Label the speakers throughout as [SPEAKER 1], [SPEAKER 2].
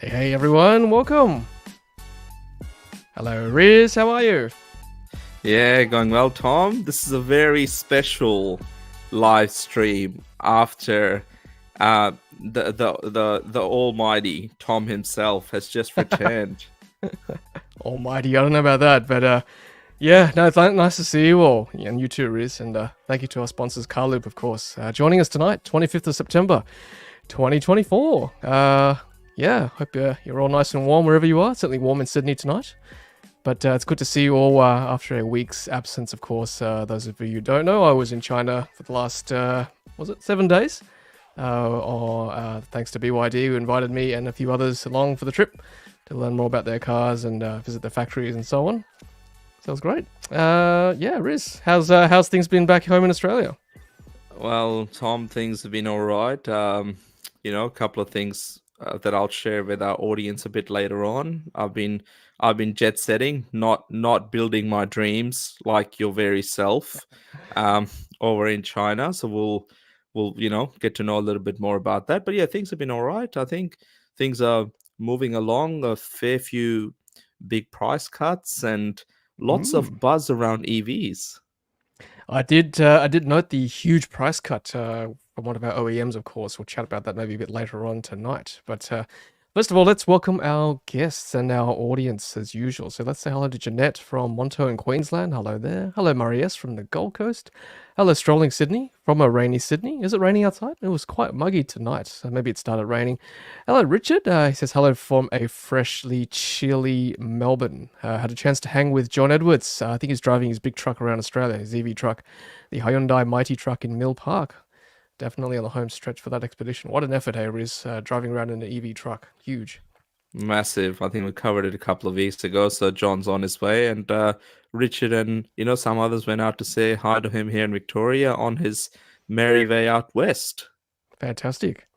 [SPEAKER 1] Hey everyone, welcome. Hello Riz, how are you?
[SPEAKER 2] Yeah, going well, Tom. This is a very special live stream after uh, the almighty Tom himself has just returned.
[SPEAKER 1] Almighty, I don't know about that, but yeah, no, it's nice to see you all, and you too, Riz, and thank you to our sponsors, Carloop, of course, joining us tonight, 25th of September, 2024. Yeah, hope you're all nice and warm wherever you are. It's certainly warm in Sydney tonight. But it's good to see you all after a week's absence, of course. Those of you who don't know, I was in China for the last, was it 7 days? Thanks to BYD, who invited me and a few others along for the trip to learn more about their cars and visit their factories and so on. So it was great. Yeah, Riz, how's things been back home in Australia?
[SPEAKER 2] Well, Tom, things have been all right. A couple of things that I'll share with our audience a bit later on. I've been jet setting, not building my dreams like your very self, um, over in China. So we'll get to know a little bit more about that. But yeah, things have been all right. I think things are moving along. A fair few big price cuts and lots
[SPEAKER 1] Mm.
[SPEAKER 2] of buzz around EVs.
[SPEAKER 1] I did note the huge price cut from one of our OEMs, of course. We'll chat about that maybe a bit later on tonight. But first of all, let's welcome our guests and our audience as usual. So let's say hello to Jeanette from Monto in Queensland. Hello there. Hello, Murray S from the Gold Coast. Hello, Strolling Sydney from a rainy Sydney. Is it raining outside? It was quite muggy tonight, so maybe it started raining. Hello, Richard. He says hello from a freshly chilly Melbourne. Had a chance to hang with John Edwards. I think he's driving his big truck around Australia, his EV truck, the Hyundai Mighty truck in Mill Park. Definitely on the home stretch for that expedition. What an effort, hey, Riz, driving around in an EV truck. Huge.
[SPEAKER 2] Massive. I think we covered it a couple of weeks ago. So John's on his way, and Richard and some others went out to say hi to him here in Victoria on his merry way out west.
[SPEAKER 1] Fantastic.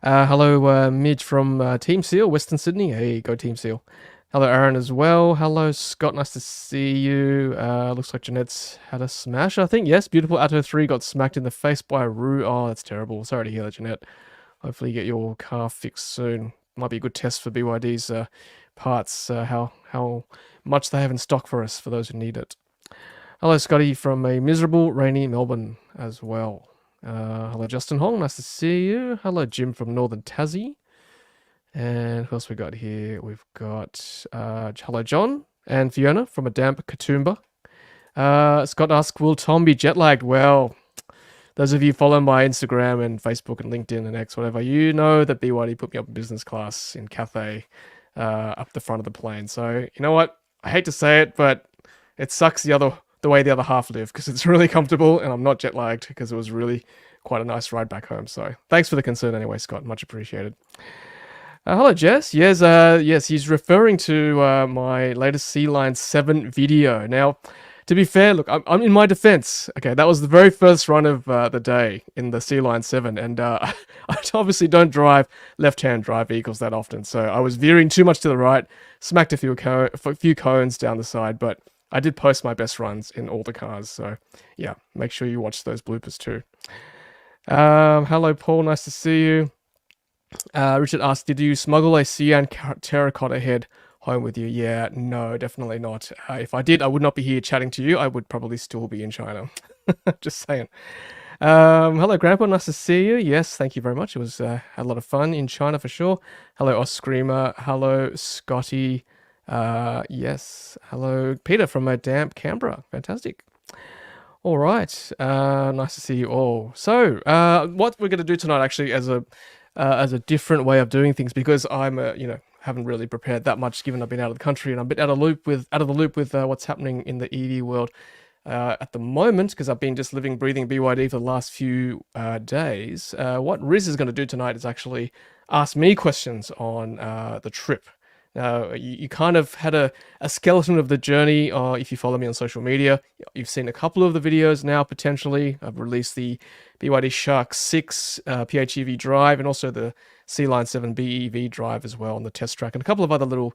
[SPEAKER 1] Hello, Midge from Team Seal, Western Sydney. Hey, go Team Seal. Hello, Aaron, as well. Hello, Scott. Nice to see you. Looks like Jeanette's had a smash, I think. Yes, beautiful Atto 3 got smacked in the face by a Roo. Oh, that's terrible. Sorry to hear that, Jeanette. Hopefully you get your car fixed soon. Might be a good test for BYD's parts, how much they have in stock for us, for those who need it. Hello, Scotty from a miserable, rainy Melbourne as well. Hello, Justin Hong. Nice to see you. Hello, Jim from Northern Tassie. And who else we got here? We've got hello, John and Fiona from a damp Katoomba. Scott asks, will Tom be jet lagged? Well, those of you follow my Instagram and Facebook and LinkedIn and X, whatever, you know that BYD put me up in business class in Cathay up the front of the plane. So, you know what? I hate to say it, but it sucks the way the other half live because it's really comfortable and I'm not jet lagged because it was really quite a nice ride back home. So, thanks for the concern anyway, Scott. Much appreciated. Hello, Jess. Yes, he's referring to my latest Sea Line 7 video. Now, to be fair, look, I'm in my defense. Okay, that was the very first run of the day in the Sea Line 7, and I obviously don't drive left-hand drive vehicles that often, so I was veering too much to the right, smacked a few cones down the side, but I did post my best runs in all the cars, so yeah, make sure you watch those bloopers too. Hello, Paul. Nice to see you. Richard asked, did you smuggle a cyan terracotta head home with you? Yeah, no, definitely not. If I did, I would not be here chatting to you. I would probably still be in China. Just saying. Hello, Grandpa. Nice to see you. Yes, thank you very much. It was had a lot of fun in China for sure. Hello, Oscreamer. Hello, Scotty. Yes. Hello, Peter from a damp Canberra. Fantastic. All right. Nice to see you all. So, what we're going to do tonight, actually, as a different way of doing things, because I'm, haven't really prepared that much, given I've been out of the country and I'm a bit out of the loop with what's happening in the EV world at the moment, because I've been just living, breathing BYD for the last few days. What Riz is going to do tonight is actually ask me questions on the trip. Now, you kind of had a skeleton of the journey if you follow me on social media. You've seen a couple of the videos now, potentially. I've released the BYD Shark 6 PHEV drive and also the Sea Line 7 BEV drive as well on the test track, and a couple of other little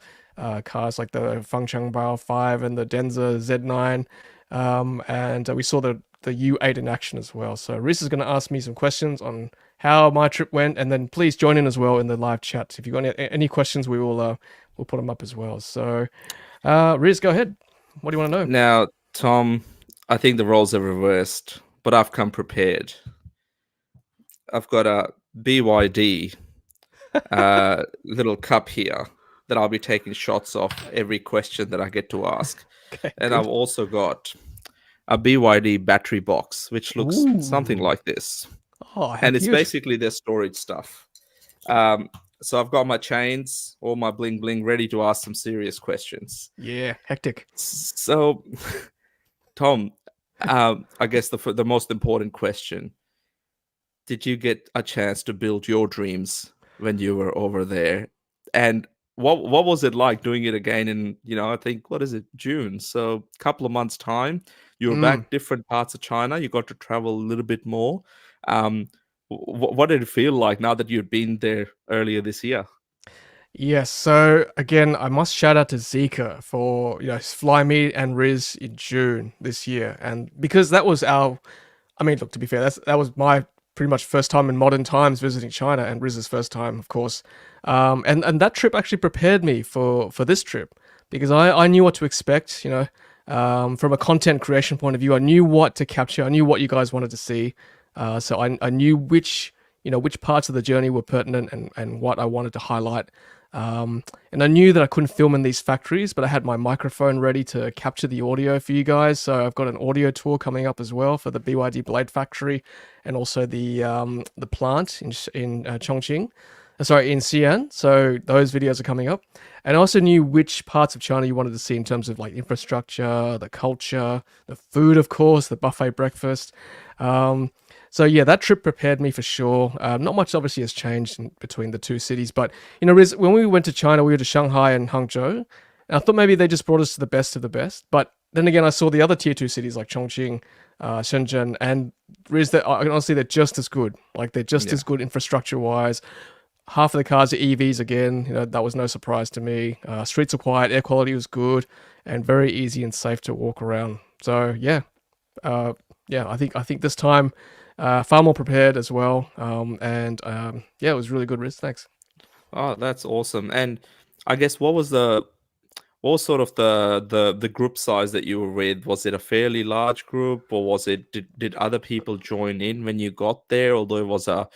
[SPEAKER 1] cars like the Fengcheng Bao 5 and the Denza Z9. and we saw the U8 in action as well. So Riz is going to ask me some questions on how my trip went, and then please join in as well in the live chat. If you've got any questions, we'll put them up as well. So Riz, go ahead. What do you want to know?
[SPEAKER 2] Now, Tom, I think the roles are reversed, but I've come prepared. I've got a BYD little cup here that I'll be taking shots of every question that I get to ask.
[SPEAKER 1] Okay,
[SPEAKER 2] And I've
[SPEAKER 1] good.
[SPEAKER 2] also got a BYD battery box, which looks something
[SPEAKER 1] Ooh.
[SPEAKER 2] like this.
[SPEAKER 1] Oh, how
[SPEAKER 2] And it's
[SPEAKER 1] cute.
[SPEAKER 2] basically their storage stuff. Um, so I've got my chains, all my bling bling ready to ask some serious questions.
[SPEAKER 1] Yeah, hectic.
[SPEAKER 2] So, Tom, I guess the most important question: did you get a chance to build your dreams when you were over there? And what was it like doing it again in, I think, what is it, June? So a couple of months time, you were
[SPEAKER 1] Mm.
[SPEAKER 2] back different parts of China. You got to travel a little bit more. Um, what did it feel like now that you'd been there earlier this year?
[SPEAKER 1] Yes, so again, I must shout out to Zika for fly me and Riz in June this year, and because that was our, I mean, look, to be fair, that was my pretty much first time in modern times visiting China, and Riz's first time, of course, and that trip actually prepared me for this trip because I knew what to expect, from a content creation point of view, I knew what to capture, I knew what you guys wanted to see, so I knew which parts of the journey were pertinent and what I wanted to highlight. And I knew that I couldn't film in these factories, but I had my microphone ready to capture the audio for you guys. So I've got an audio tour coming up as well for the BYD Blade factory, and also the plant in Chongqing, sorry, in Xi'an. So those videos are coming up, and I also knew which parts of China you wanted to see in terms of like infrastructure, the culture, the food, of course, the buffet breakfast. Um, so yeah, that trip prepared me for sure. Not much obviously has changed between the two cities, but Riz, when we went to China, we were to Shanghai and Hangzhou, and I thought maybe they just brought us to the best of the best. But then again, I saw the other tier two cities like Chongqing, Shenzhen, and Riz. That I can honestly, they're just as good. Like they're just
[SPEAKER 2] Yeah.
[SPEAKER 1] as good infrastructure wise. Half of the cars are EVs again. That was no surprise to me. Streets are quiet, air quality was good, and very easy and safe to walk around. So yeah, uh, yeah, I think this time far more prepared as well. And yeah, it was really good, Riz. Thanks.
[SPEAKER 2] Oh, that's awesome. And I guess what was sort of the group size that you were with? Was it a fairly large group, or was it did other people join in when you got there? Although it was a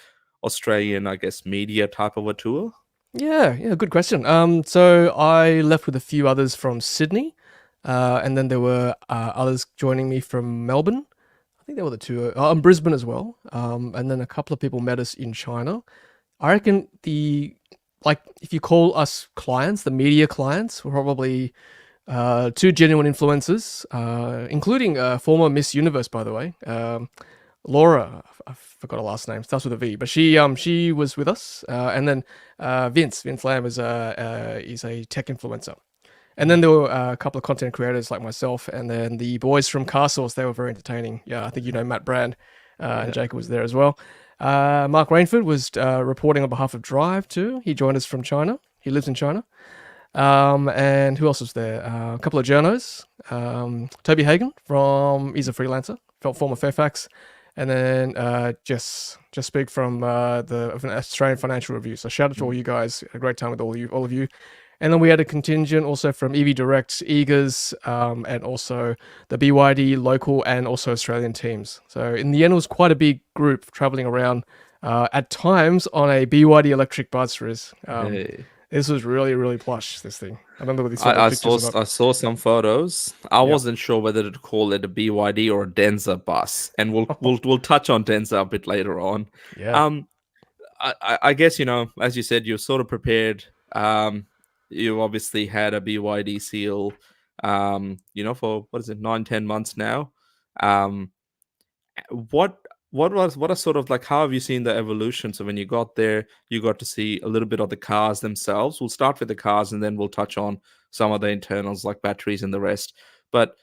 [SPEAKER 2] Australian, I guess, media type of a tour.
[SPEAKER 1] Yeah, good question. So I left with a few others from Sydney, and then there were others joining me from Melbourne. I think there were the two, and Brisbane as well. And then a couple of people met us in China. I reckon if you call us clients, the media clients, were probably two genuine influencers, including former Miss Universe, by the way. Laura, I forgot her last name, starts with a V, but she was with us, and then Vince Lamb is a tech influencer, and then there were a couple of content creators like myself, and then the boys from Car Source. They were very entertaining. Yeah, I think Matt Brand, and
[SPEAKER 2] Yeah.
[SPEAKER 1] Jacob was there as well. Mark Rainford was reporting on behalf of Drive too. He joined us from China. He lives in China. And who else was there? A couple of journos. Toby Hagen he's a freelancer, former Fairfax, and then just speak from the Australian Financial Review. So shout out to all
[SPEAKER 2] Mm.
[SPEAKER 1] you guys. Had a great time with all of you. And then we had a contingent also from EV Direct, Eagers, and also the BYD local and also Australian teams. So in the end, it was quite a big group traveling around at times on a BYD electric bus. Riz.
[SPEAKER 2] Hey.
[SPEAKER 1] This was really, really plush, this thing. I don't know whether you saw the
[SPEAKER 2] I
[SPEAKER 1] pictures
[SPEAKER 2] saw
[SPEAKER 1] or not.
[SPEAKER 2] I saw some photos. I
[SPEAKER 1] Yeah.
[SPEAKER 2] wasn't sure whether to call it a BYD or a Denza bus, and we'll touch on Denza a bit later on.
[SPEAKER 1] Yeah.
[SPEAKER 2] Um, I guess as you said, you're sort of prepared. You obviously had a BYD seal, for what is it, 9, 10 months now. Um, what what are sort of like, how have you seen the evolution? So when you got there, you got to see a little bit of the cars themselves. We'll start with the cars, and then we'll touch on some of the internals like batteries and the rest. But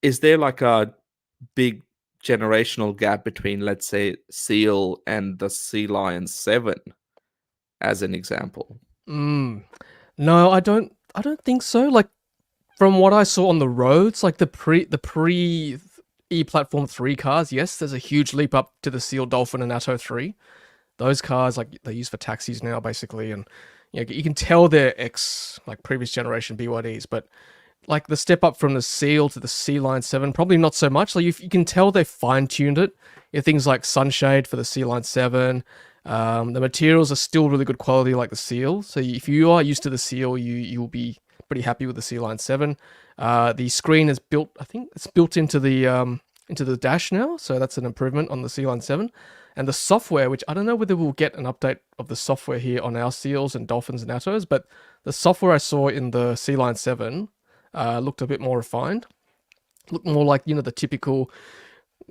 [SPEAKER 2] is there like a big generational gap between, let's say, Seal and the Sea Lion 7, as an example?
[SPEAKER 1] Mm. No, I don't think so. Like From what I saw on the roads, like the pre E Platform 3 cars, yes, there's a huge leap up to the Seal Dolphin and Atto 3. Those cars, like they're used for taxis now, basically, and you can tell they're ex like previous generation BYDs, but like the step up from the Seal to the Sea Line 7, probably not so much. Like you can tell they fine tuned it. Things like sunshade for the Sea Line 7. The materials are still really good quality, like the Seal. So if you are used to the Seal, you'll be pretty happy with the Sea Line 7. The screen is built, I think it's built into the dash now, so that's an improvement on the Sea Line 7. And the software, which I don't know whether we'll get an update of the software here on our Seals and Dolphins and Attos, but the software I saw in the Sea Line 7 looked a bit more refined. Looked more like, the typical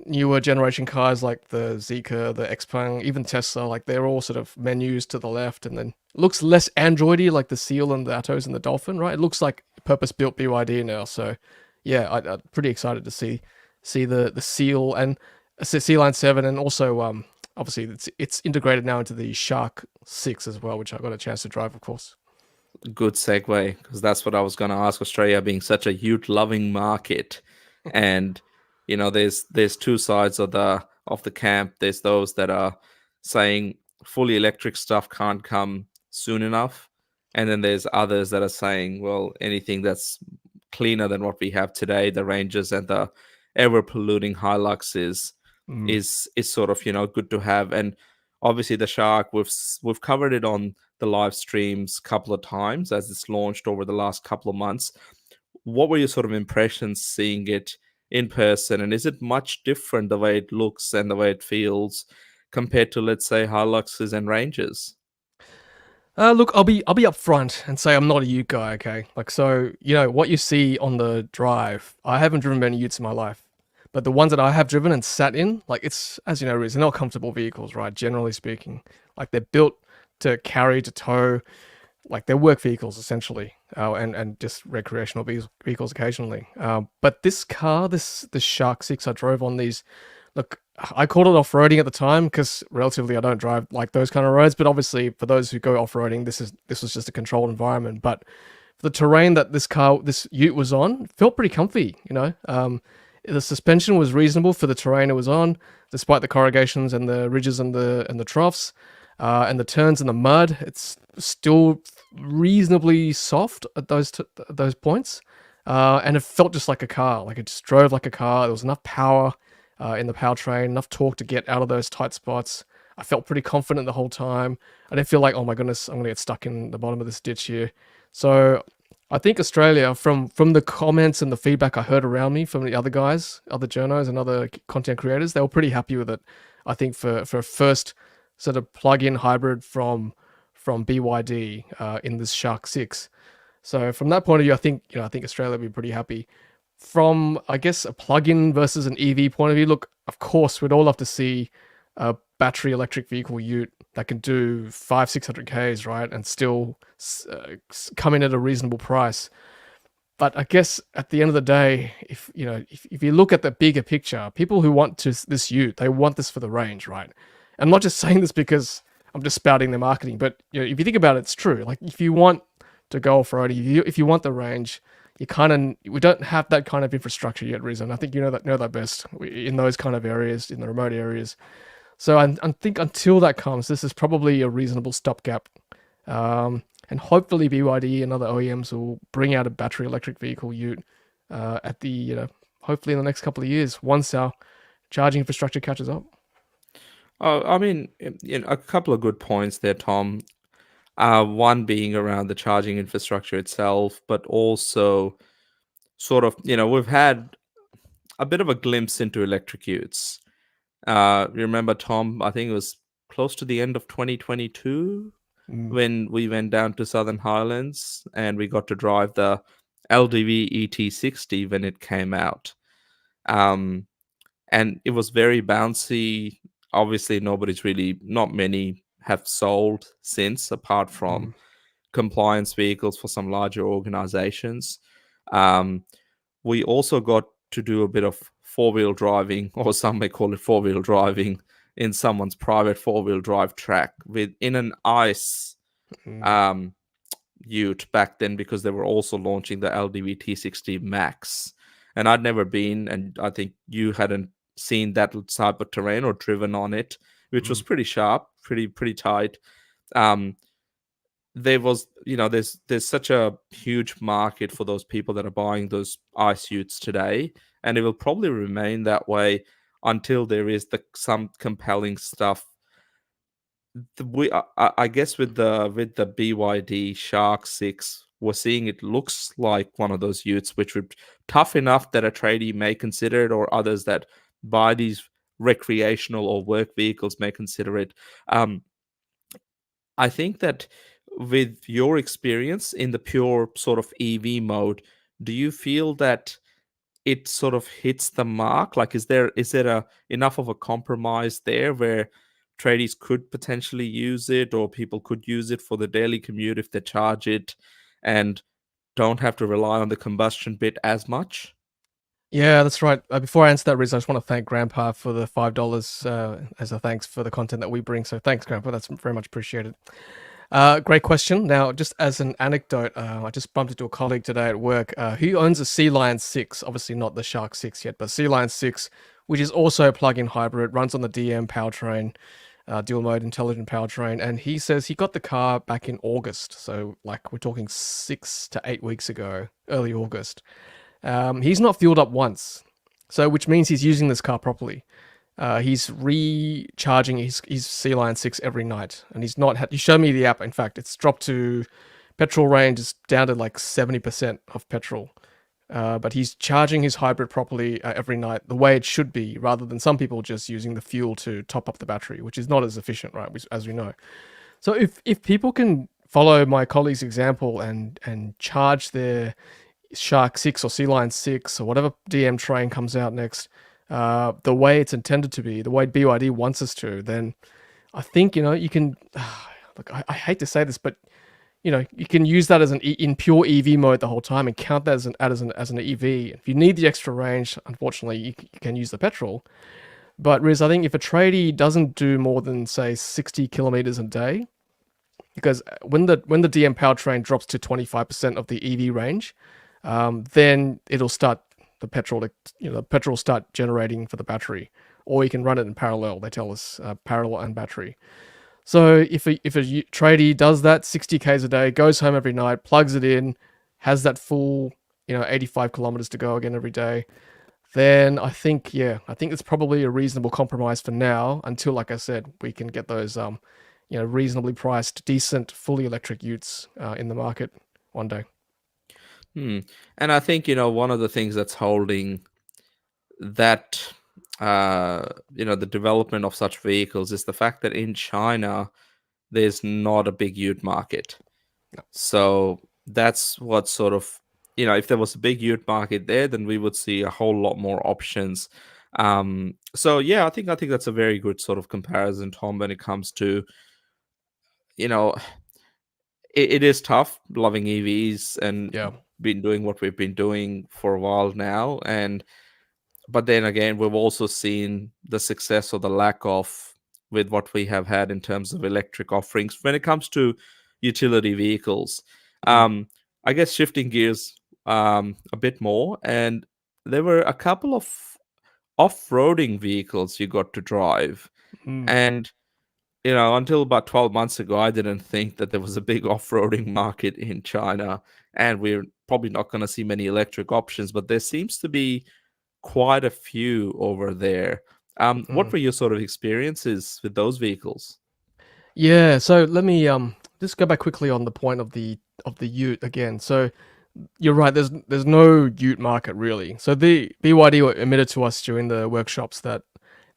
[SPEAKER 1] newer generation cars like the Zeekr, the Xpeng, even Tesla. Like they're all sort of menus to the left, and then it looks less Androidy like the Seal and the Attos and the Dolphin, right? It looks like purpose-built BYD now. So yeah, I'm pretty excited to see the Seal and Sea Line 7, and also obviously it's integrated now into the Shark 6 as well, which I got a chance to drive, of course.
[SPEAKER 2] Good segue, because that's what I was going to ask. Australia being such a youth loving market, and there's two sides of the camp. There's those that are saying fully electric stuff can't come soon enough, and then there's others that are saying, well, anything that's cleaner than what we have today, the Rangers and the ever polluting Hiluxes,
[SPEAKER 1] Mm.
[SPEAKER 2] is sort of good to have. And obviously the Shark, we've covered it on the live streams a couple of times as it's launched over the last couple of months. What were your sort of impressions seeing it in person, and is it much different the way it looks and the way it feels compared to, let's say, Hiluxes and Rangers?
[SPEAKER 1] Look, I'll be upfront and say I'm not a Ute guy. Okay, like so, what you see on the drive. I haven't driven many Utes in my life, but the ones that I have driven and sat in, like it's, as you know, Riz, they're not comfortable vehicles, right? Generally speaking, like they're built to carry, to tow, like they're work vehicles essentially, and just recreational vehicles occasionally. But this car, this Shark 6 I drove on these, look, I called it off-roading at the time because relatively I don't drive like those kind of roads, but obviously for those who go off-roading, this was just a controlled environment. But for the terrain that this Ute was on, it felt pretty comfy, the suspension was reasonable for the terrain it was on, despite the corrugations and the ridges and the troughs, and the turns in the mud. It's still reasonably soft at those points, and it felt just like a car. Like it just drove like a car. There was enough power in the powertrain, enough torque to get out of those tight spots. I felt pretty confident the whole time. I didn't feel like, oh my goodness, I'm gonna get stuck in the bottom of this ditch here. So I think Australia, from the comments and the feedback I heard around me from the other guys, other journos and other content creators, they were pretty happy with it. I think for a first sort of plug-in hybrid from BYD in this Shark 6. So from that point of view, I think Australia would be pretty happy. From, I guess, a plug-in versus an EV point of view, look, of course, we'd all love to see a battery electric vehicle Ute that can do 500-600 Ks, right, and still come in at a reasonable price. But I guess at the end of the day, if you look at the bigger picture, people who want this Ute, they want this for the range, right? I'm not just saying this because I'm just spouting their marketing, but if you think about it, it's true. Like if you want to go off-road, if you want the range, we don't have that kind of infrastructure yet, Riz. I think you know that best in those kind of areas, in the remote areas. So I think until that comes, this is probably a reasonable stopgap. And hopefully BYD and other OEMs will bring out a battery electric vehicle Ute at hopefully in the next couple of years once our charging infrastructure catches up.
[SPEAKER 2] Oh, I mean, a couple of good points there, Tom. One being around the charging infrastructure itself, but also sort of, we've had a bit of a glimpse into electric utes. You remember, Tom, I think it was close to the end of 2022
[SPEAKER 1] Mm.
[SPEAKER 2] when we went down to Southern Highlands and we got to drive the LDV ET60 when it came out. And it was very bouncy. Obviously, not many have sold since, apart from
[SPEAKER 1] Mm.
[SPEAKER 2] compliance vehicles for some larger organizations. Um, we also got to do a bit of four-wheel driving, or some may call it four-wheel driving, in someone's private four-wheel drive track in an ice
[SPEAKER 1] Mm.
[SPEAKER 2] um, ute back then because they were also launching the LDV T60 Max, and I'd never been, and I think you hadn't seen that type of terrain or driven on it, which was
[SPEAKER 1] Mm.
[SPEAKER 2] pretty sharp, pretty tight. Um, there was, there's such a huge market for those people that are buying those ice utes today, and it will probably remain that way until there is some compelling stuff. I guess with the BYD Shark 6, we're seeing it looks like one of those utes which would tough enough that a tradie may consider it, or others that buy these recreational or work vehicles may consider it. Um, I think that with your experience in the pure sort of EV mode, do you feel that it sort of hits the mark? Like, is there a enough of a compromise there where tradies could potentially use it, or people could use it for the daily commute if they charge it and don't have to rely on the combustion bit as much?
[SPEAKER 1] Yeah, that's right. Before I answer that, Riz, I just want to thank Grandpa for the $5 as a thanks for the content that we bring. So thanks, Grandpa. That's very much appreciated. Great question. Now, just as an anecdote, I just bumped into a colleague today at work who owns a Sea Lion 6, obviously not the Shark 6 yet, but Sea Lion 6, which is also a plug-in hybrid, runs on the DM powertrain, dual mode intelligent powertrain. And he says he got the car back in August. So, like, we're talking 6 to 8 weeks ago, early August. He's not fueled up once, so which means he's using this car properly. He's recharging his Sea Lion 6 every night, and he's not. You showed me the app. In fact, it's dropped to petrol range is down to like 70% of petrol. But he's charging his hybrid properly every night, the way it should be, rather than some people just using the fuel to top up the battery, which is not as efficient, right? As we know. So if people can follow my colleague's example and charge their Shark 6 or Sea Lion 6 or whatever DM train comes out next, the way it's intended to be, the way BYD wants us to, then I think, you can, look, I hate to say this, but, you can use that as in pure EV mode the whole time and count that as an EV. If you need the extra range, unfortunately, you can use the petrol. But Riz, I think if a tradie doesn't do more than, say, 60 kilometers a day, because when the DM powertrain drops to 25% of the EV range, then it'll start the petrol will start generating for the battery, or you can run it in parallel. They tell us parallel and battery. So if a tradie does that 60 k's a day, goes home every night, plugs it in, has that full 85 kilometers to go again every day, then I think it's probably a reasonable compromise for now until, like I said, we can get those reasonably priced, decent, fully electric utes in the market one day.
[SPEAKER 2] Hmm. And I think, one of the things that's holding that, the development of such vehicles is the fact that in China, there's not a big ute market.
[SPEAKER 1] No.
[SPEAKER 2] So that's what sort of, if there was a big ute market there, then we would see a whole lot more options. So yeah, I think that's a very good sort of comparison, Tom, when it comes to, you know, it is tough loving EVs and
[SPEAKER 1] Yeah.
[SPEAKER 2] been doing what we've been doing for a while now. But then again, we've also seen the success or the lack of with what we have had in terms of electric offerings when it comes to utility vehicles.
[SPEAKER 1] Mm.
[SPEAKER 2] Um, I guess shifting gears a bit more, and there were a couple of off-roading vehicles you got to drive,
[SPEAKER 1] Mm.
[SPEAKER 2] and until about 12 months ago, I didn't think that there was a big off-roading market in China, and we're probably not going to see many electric options, but there seems to be quite a few over there. What
[SPEAKER 1] Mm.
[SPEAKER 2] were your sort of experiences with those vehicles?
[SPEAKER 1] Yeah, so let me just go back quickly on the point of the Ute again. So you're right. There's no Ute market really. So the BYD admitted to us during the workshops that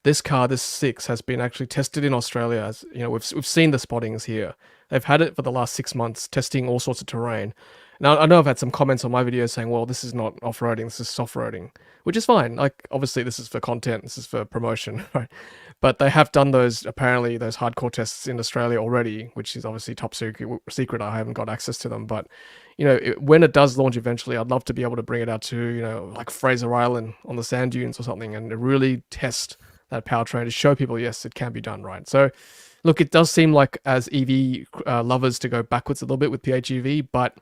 [SPEAKER 1] this car, this six, has been actually tested in Australia. As we've seen the spottings here. They've had it for the last 6 months, testing all sorts of terrain. Now I know I've had some comments on my videos saying, "Well, this is not off-roading. This is soft-roading," which is fine. Like obviously, this is for content. This is for promotion, right? But they have done apparently those hardcore tests in Australia already, which is obviously top secret. Secret. I haven't got access to them, but when it does launch eventually, I'd love to be able to bring it out to like Fraser Island on the sand dunes or something, and really test that powertrain to show people, yes, it can be done, right? So, look, it does seem like as EV lovers to go backwards a little bit with PHEV, but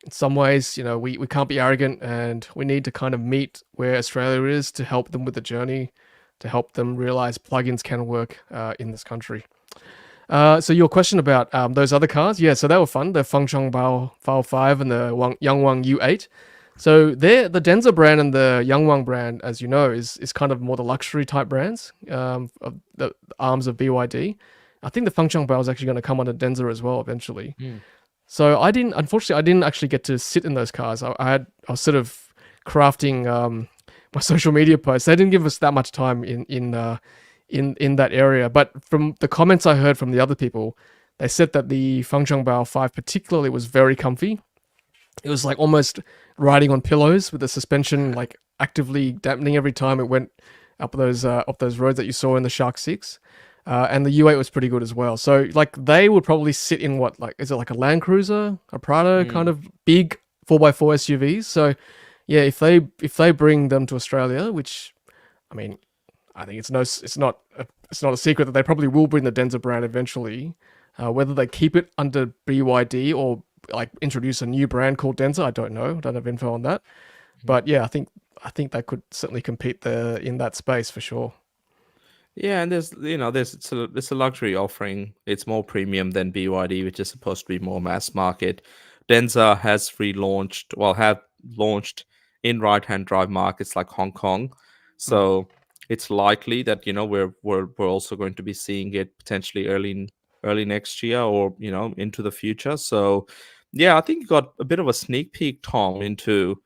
[SPEAKER 1] in some ways, we can't be arrogant and we need to kind of meet where Australia is to help them with the journey, to help them realize plugins can work in this country. So your question about those other cars, yeah, so they were fun. The Fengchong Bao 5 and the Yangwang U8. So the Denza brand and the Yangwang brand, as you know, is kind of more the luxury type brands of the arms of BYD. I think the Fengchong Bao is actually going to come under Denza as well eventually.
[SPEAKER 2] Mm.
[SPEAKER 1] So unfortunately, I didn't actually get to sit in those cars. I was sort of crafting my social media posts. They didn't give us that much time in that area. But from the comments I heard from the other people, they said that the Fengchong Bao 5 particularly was very comfy. It was like almost riding on pillows with the suspension like actively dampening every time it went up those roads that you saw in the Shark 6. And the U8 was pretty good as well. So like they would probably sit in what, like, is it like a Land Cruiser, a Prado kind of big 4x4 SUVs? So yeah, if they bring them to Australia, which I mean, I think it's not a secret that they probably will bring the Denza brand eventually. Whether they keep it under BYD or like introduce a new brand called Denza, I don't know. I don't have info on that. But yeah, I think they could certainly compete in that space for sure.
[SPEAKER 2] Yeah, and it's a luxury offering. It's more premium than BYD, which is supposed to be more mass market. Denza has relaunched, well, have launched in right-hand drive markets like Hong Kong. So it's likely that we're also going to be seeing it potentially early next year, or into the future. So yeah, I think you got a bit of a sneak peek, Tom, into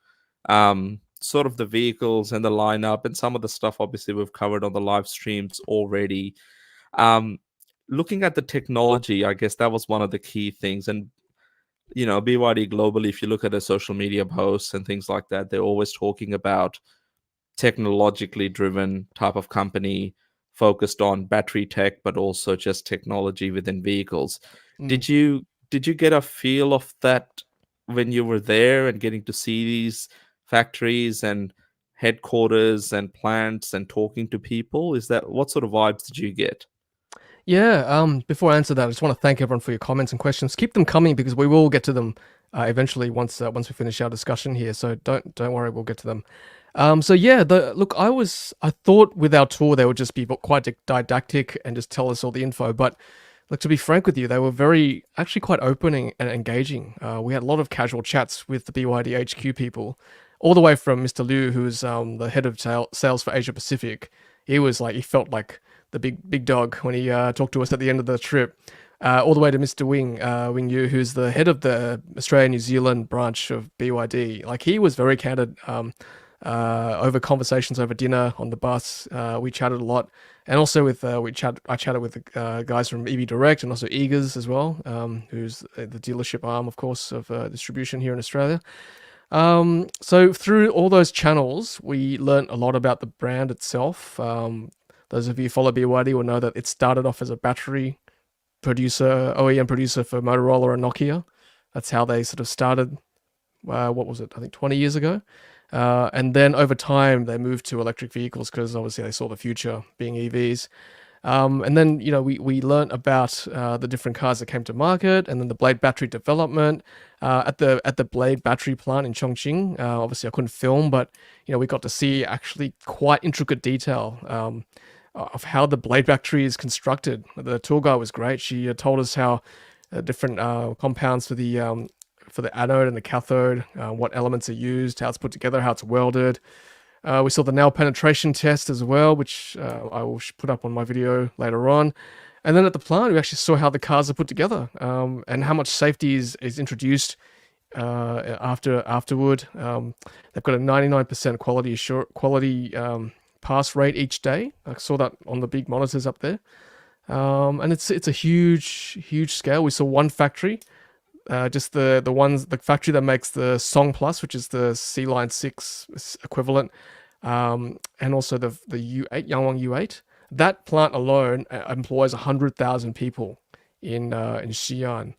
[SPEAKER 2] sort of the vehicles and the lineup and some of the stuff obviously we've covered on the live streams already. um Looking at the technology, I guess that was one of the key things. And BYD globally, if you look at their social media posts and things like that, they're always talking about technologically driven type of company, focused on battery tech but also just technology within vehicles.
[SPEAKER 1] Mm.
[SPEAKER 2] Did you get a feel of that when you were there and getting to see these factories and headquarters and plants and talking to people? Is that what sort of vibes did you get?
[SPEAKER 1] Yeah. Before I answer that, I just want to thank everyone for your comments and questions. Keep them coming because we will get to them eventually once we finish our discussion here. So don't worry, we'll get to them. So yeah, look, I thought with our tour they would just be quite didactic and just tell us all the info, but look, to be frank with you, they were actually quite opening and engaging. We had a lot of casual chats with the BYD HQ people, all the way from Mr. Liu, who's the head of sales for Asia Pacific. He felt like the big dog when he talked to us at the end of the trip. All the way to Mr. Wing Yu, who's the head of the Australia New Zealand branch of BYD. Like, he was very candid. Over conversations over dinner on the bus, we chatted a lot, and also with I chatted with the guys from EV Direct and also Eagers as well, who's the dealership arm, of course, of distribution here in Australia. So through all those channels, we learned a lot about the brand itself. Those of you who follow BYD will know that it started off as a battery OEM producer for Motorola and Nokia. That's how they sort of started. What was it? I think 20 years ago. And then over time, they moved to electric vehicles because obviously they saw the future being EVs. And then, we learned about the different cars that came to market, and then the Blade battery development at the Blade battery plant in Chongqing. Obviously, I couldn't film, but we got to see actually quite intricate detail of how the Blade battery is constructed. The tour guide was great. She told us how different compounds for the anode and the cathode, what elements are used, how it's put together, how it's welded. We saw the nail penetration test as well, which I will put up on my video later on. And then at the plant, we actually saw how the cars are put together, and how much safety is introduced afterward. They've got a 99% quality pass rate each day. I saw that on the big monitors up there. And it's a huge scale. We saw one factory, just the factory that makes the Song Plus, which is the C Line 6 equivalent, and also the U8 Yangwang U8. That plant alone employs 100,000 people in Xi'an.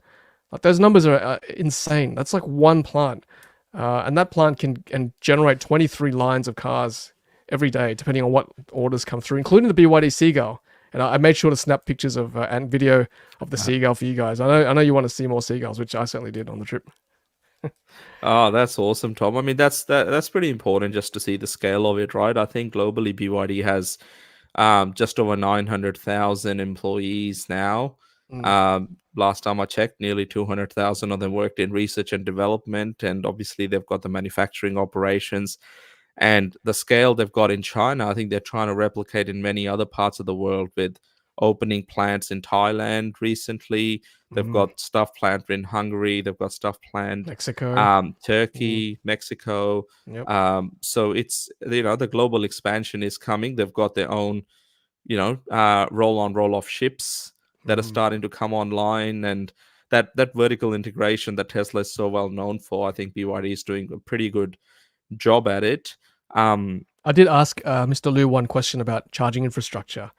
[SPEAKER 1] Like, those numbers are insane. That's like one plant, and that plant can generate 23 lines of cars every day, depending on what orders come through, including the BYD Seagull. And I made sure to snap pictures of and video of the seagull for you guys. I know you want to see more seagulls, which I certainly did on the trip.
[SPEAKER 2] Oh, that's awesome, Tom. I mean, that's pretty important just to see the scale of it, right? I think globally BYD has just over 900,000 employees now.
[SPEAKER 1] Mm,
[SPEAKER 2] Last time I checked, nearly 200,000 of them worked in research and development, and obviously they've got the manufacturing operations and the scale they've got in China. I think they're trying to replicate in many other parts of the world with opening plants in Thailand recently. They've
[SPEAKER 1] mm,
[SPEAKER 2] got stuff planned in Hungary. They've got stuff planned
[SPEAKER 1] Mexico. Mm,
[SPEAKER 2] Turkey, Mexico.
[SPEAKER 1] yep.
[SPEAKER 2] So it's the global expansion is coming. They've got their own roll on roll off ships that are
[SPEAKER 1] Mm.
[SPEAKER 2] starting to come online, and that vertical integration that Tesla is so well known for. I think BYD is doing a pretty good job at it. um
[SPEAKER 1] I did ask Mr. Liu one question about charging infrastructure,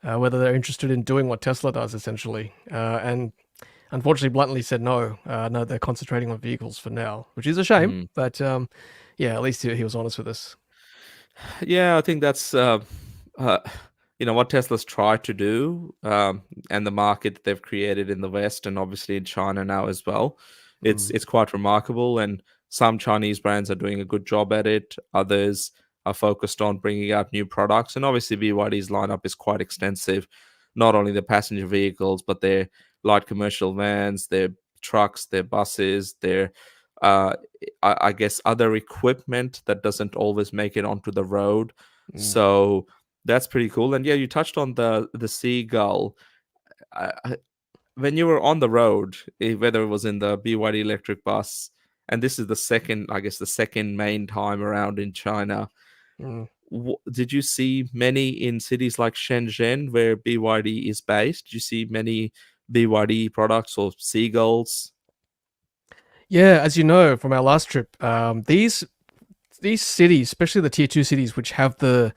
[SPEAKER 1] whether they're interested in doing what Tesla does, essentially. And unfortunately, bluntly said no. No, they're concentrating on vehicles for now, which is a shame.
[SPEAKER 2] mm.
[SPEAKER 1] But yeah, at least he was honest with us.
[SPEAKER 2] Yeah, I think that's uh, what Tesla's tried to do, and the market that they've created in the West and obviously in China now as well. It's
[SPEAKER 1] Mm,
[SPEAKER 2] it's quite remarkable, and some Chinese brands are doing a good job at it. Others are focused on bringing out new products, and obviously BYD's lineup is quite extensive. Not only the passenger vehicles, but their light commercial vans, their trucks, their buses, their uh, I guess other equipment that doesn't always make it onto the road.
[SPEAKER 1] mm.
[SPEAKER 2] So that's pretty cool. And yeah, you touched on the seagull. When you were on the road, whether it was in the BYD electric bus, and this is the second, I guess, the second main time around in China.
[SPEAKER 1] Mm.
[SPEAKER 2] Did you see many in cities like Shenzhen, where BYD is based? Did you see many BYD products or seagulls?
[SPEAKER 1] Yeah, as you know from our last trip, these cities, especially the tier two cities, which have the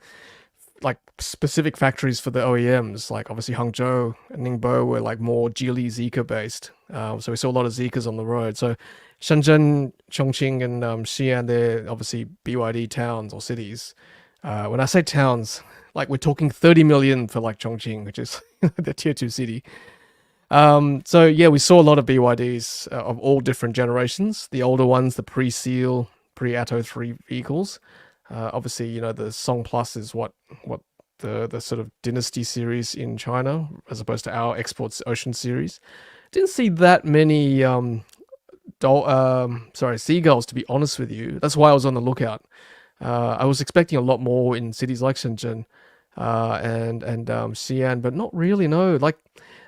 [SPEAKER 1] like specific factories for the OEMs, like obviously Hangzhou and Ningbo were like more Geely Zeekr based. So we saw a lot of Zeekrs on the road. So Shenzhen, Chongqing, and Xi'an, they're obviously BYD towns or cities. When I say towns, like we're talking 30 million for like Chongqing, which is the tier two city. So yeah, we saw a lot of BYDs of all different generations. The older ones, the pre-Seal, pre-Atto 3 vehicles. Obviously, the Song Plus is what the sort of Dynasty series in China, as opposed to our Exports Ocean series. Didn't see that many seagulls, to be honest with you. That's why I was on the lookout. I was expecting a lot more in cities like Shenzhen and Xi'an, but not really. No, like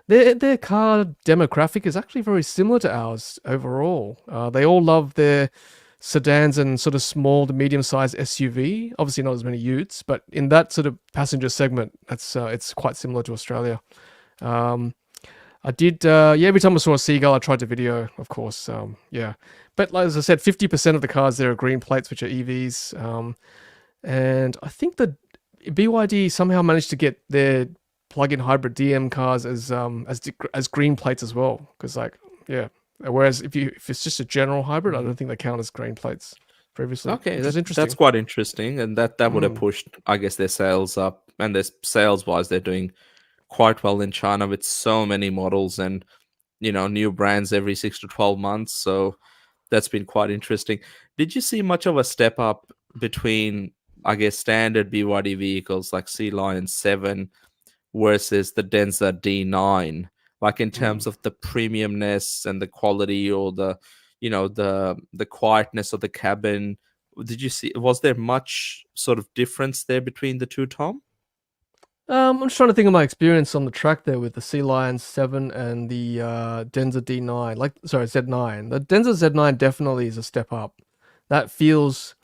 [SPEAKER 1] their car demographic is actually very similar to ours overall. They all love their sedans and sort of small to medium sized SUV. Obviously, not as many utes, but in that sort of passenger segment, that's it's quite similar to Australia. Um, I did, yeah. Every time I saw a seagull, I tried to video, of course. Yeah, but like, as I said, 50% of the cars there are green plates, which are EVs. And I think the BYD somehow managed to get their plug-in hybrid DM cars as green plates as well. Because like, yeah. Whereas if it's just a general hybrid, I don't think they count as green plates previously,
[SPEAKER 2] Okay,
[SPEAKER 1] which is
[SPEAKER 2] that's
[SPEAKER 1] interesting.
[SPEAKER 2] quite interesting, and that would have
[SPEAKER 1] Mm,
[SPEAKER 2] pushed, I guess, their sales up. And their sales wise, they're doing quite well in China with so many models and new brands every 6 to 12 months. So that's been quite interesting. Did you see much of a step up between, I guess, standard BYD vehicles like Sea Lion 7 versus the Denza D9, like in
[SPEAKER 1] mm.
[SPEAKER 2] terms of the premiumness and the quality, or the quietness of the cabin? Did you see, was there much sort of difference there between the two, Tom?
[SPEAKER 1] I'm just trying to think of my experience on the track there with the Sea Lion 7 and the Denza D9. Like, sorry, Z9. The Denza Z9 definitely is a step up. That feels,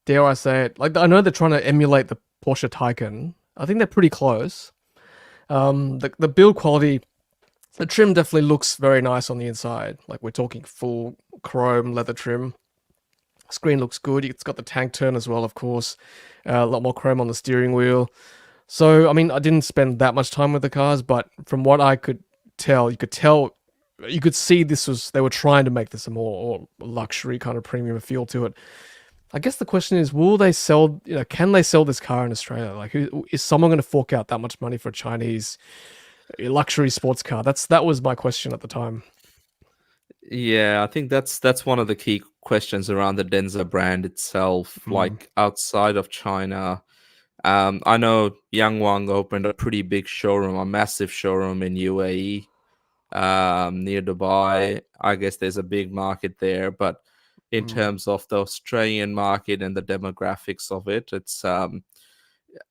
[SPEAKER 1] dare I say it, like I know they're trying to emulate the Porsche Taycan. I think they're pretty close. The build quality, the trim definitely looks very nice on the inside. Like we're talking full chrome leather trim. Screen looks good. It's got the tank turn as well, of course. A lot more chrome on the steering wheel. So, I mean, I didn't spend that much time with the cars, but from what I could tell, you could see they were trying to make this a more luxury kind of premium feel to it. I guess the question is, will they sell? Can they sell this car in Australia? Like, is someone going to fork out that much money for a Chinese luxury sports car? That was my question at the time.
[SPEAKER 2] Yeah, I think that's one of the key questions around the Denza brand itself.
[SPEAKER 1] Mm,
[SPEAKER 2] Like outside of China, I know Yang Wang opened a pretty big showroom, a massive showroom in UAE, near Dubai. I guess there's a big market there, but in
[SPEAKER 1] mm,
[SPEAKER 2] terms of the Australian market and the demographics of it, it's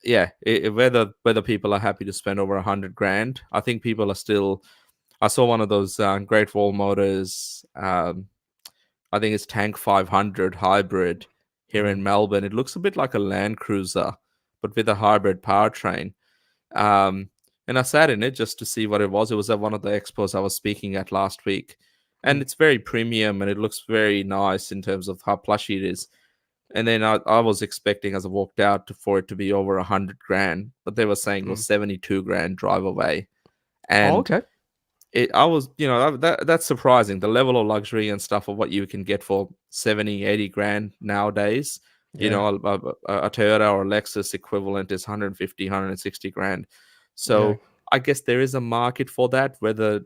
[SPEAKER 2] yeah, whether people are happy to spend over 100 grand. I think people are still. I saw one of those Great Wall Motors. I think it's Tank 500 hybrid here
[SPEAKER 1] mm,
[SPEAKER 2] in Melbourne. It looks a bit like a Land Cruiser, but with a hybrid powertrain. Um, and I sat in it just to see what it was. It was at one of the expos I was speaking at last week. And
[SPEAKER 1] mm,
[SPEAKER 2] it's very premium and it looks very nice in terms of how plushy it is. And then I was expecting as I walked out for it to be over 100 grand, but they were saying it
[SPEAKER 1] mm.
[SPEAKER 2] was 72 grand drive away.
[SPEAKER 1] Oh,
[SPEAKER 2] And
[SPEAKER 1] okay.
[SPEAKER 2] I was, that's surprising. The level of luxury and stuff of what you can get for 70, 80 grand nowadays.
[SPEAKER 1] Yeah,
[SPEAKER 2] A Toyota or a Lexus equivalent is 150, 160 grand.
[SPEAKER 1] yeah,
[SPEAKER 2] So I guess there is a market for that, whether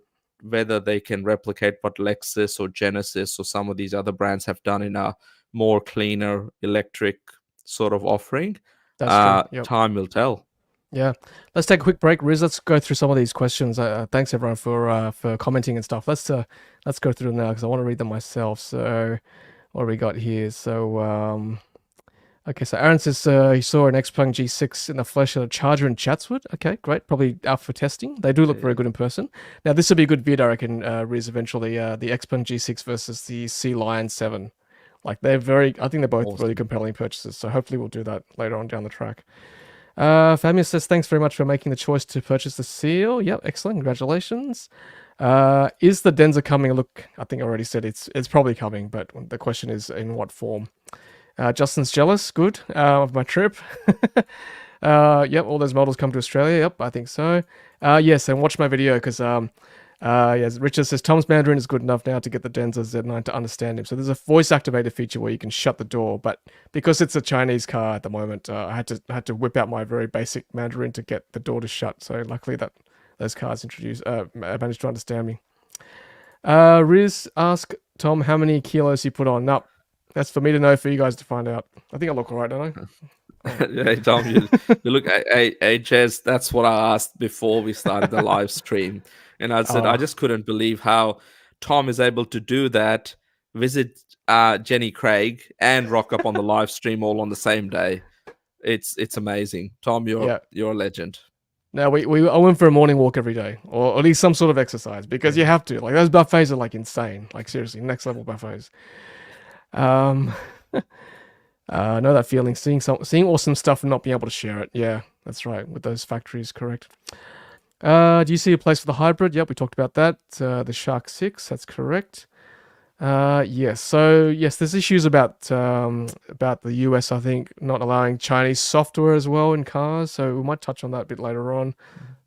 [SPEAKER 2] they can replicate what Lexus or Genesis or some of these other brands have done in a more cleaner electric sort of offering.
[SPEAKER 1] that's true. Yep.
[SPEAKER 2] Time will tell.
[SPEAKER 1] Yeah. Let's take a quick break, Riz. Let's go through some of these questions. Thanks everyone for commenting and stuff. Let's go through them now because I want to read them myself. So what do we got here? Okay, so Aaron says he saw an Xpeng G6 in the flesh at a charger in Chatswood. Okay, great. Probably out for testing. They do look very good in person. Now, this would be a good vid, I reckon, Riz, eventually. The Xpeng G6 versus the Sea Lion 7. Like, I think they're both really
[SPEAKER 2] Awesome.
[SPEAKER 1] compelling purchases. So hopefully we'll do that later on down the track. Famius says, thanks very much for making the choice to purchase the Seal. Yep, excellent. Congratulations. Is the Denza coming? Look, I think I already said it's probably coming, but the question is in what form? Justin's jealous. Good. Of my trip. Yep, all those models come to Australia. Yep, I think so. Yes, and watch my video because yes, Richard says Tom's Mandarin is good enough now to get the Denza Z9 to understand him. So there's a voice activated feature where you can shut the door, but because it's a Chinese car at the moment, I had to whip out my very basic Mandarin to get the door to shut. So luckily that those cars managed to understand me. Riz ask Tom how many kilos he put on. Nope. That's for me to know, for you guys to find out. I think I look alright, don't I? Oh.
[SPEAKER 2] Hey Tom, you look. Hey Jez, that's what I asked before we started the live stream, and I said I
[SPEAKER 1] Oh,
[SPEAKER 2] just couldn't believe how Tom is able to do that, visit Jenny Craig, and rock up on the live stream all on the same day. It's amazing, Tom. You're
[SPEAKER 1] yeah.
[SPEAKER 2] you're a legend.
[SPEAKER 1] Now I went for a morning walk every day, or at least some sort of exercise, because you have to. Like those buffets are like insane. Like seriously, next level buffets. Um, I know that feeling, seeing awesome stuff and not being able to share it. Yeah, that's right. With those factories, correct. Do you see a place for the hybrid? Yep, we talked about that. The Shark 6, that's correct. Yes. So yes, there's issues about the US, I think, not allowing Chinese software as well in cars. So we might touch on that a bit later on.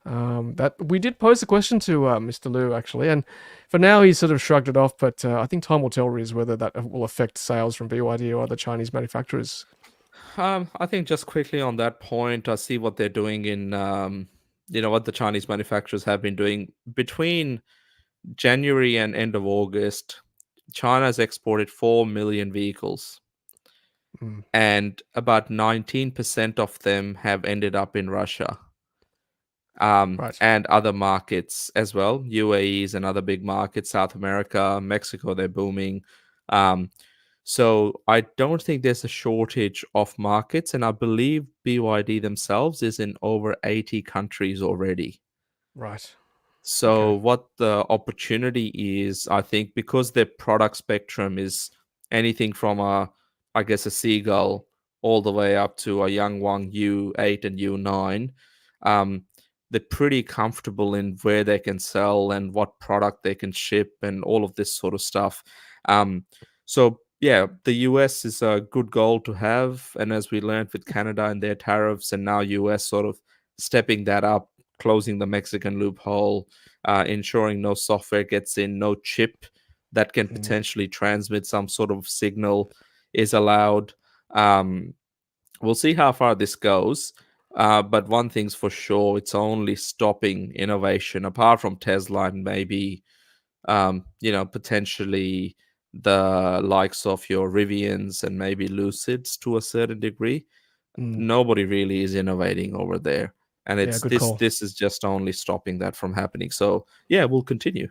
[SPEAKER 1] That we did pose a question to Mr. Liu actually, and for now he sort of shrugged it off. But I think time will tell Riz whether that will affect sales from BYD or other Chinese manufacturers.
[SPEAKER 2] I think just quickly on that point, I see what they're doing in what the Chinese manufacturers have been doing between January and end of August. China has exported 4 million vehicles,
[SPEAKER 1] Mm,
[SPEAKER 2] and about 19% of them have ended up in Russia,
[SPEAKER 1] right,
[SPEAKER 2] and other markets as well. UAE is another big market, South America, Mexico, they're booming. Um, so I don't think there's a shortage of markets, and I believe BYD themselves is in over 80 countries already.
[SPEAKER 1] right.
[SPEAKER 2] So
[SPEAKER 1] Okay.
[SPEAKER 2] what the opportunity is, I think, because their product spectrum is anything from I guess, a Seagull all the way up to a Yangwang U8 and U9. Um, they're pretty comfortable in where they can sell and what product they can ship and all of this sort of stuff. So yeah, the US is a good goal to have, and as we learned with Canada and their tariffs, and now US sort of stepping that up, closing the Mexican loophole, ensuring no software gets in, no chip that can
[SPEAKER 1] Mm,
[SPEAKER 2] potentially transmit some sort of signal is allowed. Um, we'll see how far this goes. But one thing's for sure, it's only stopping innovation, apart from Tesla and maybe, potentially the likes of your Rivians and maybe Lucids to a certain degree.
[SPEAKER 1] Mm.
[SPEAKER 2] Nobody really is innovating over there. And
[SPEAKER 1] Yeah,
[SPEAKER 2] it's
[SPEAKER 1] good
[SPEAKER 2] this
[SPEAKER 1] call.
[SPEAKER 2] this is just only stopping that from happening. So yeah, we'll continue.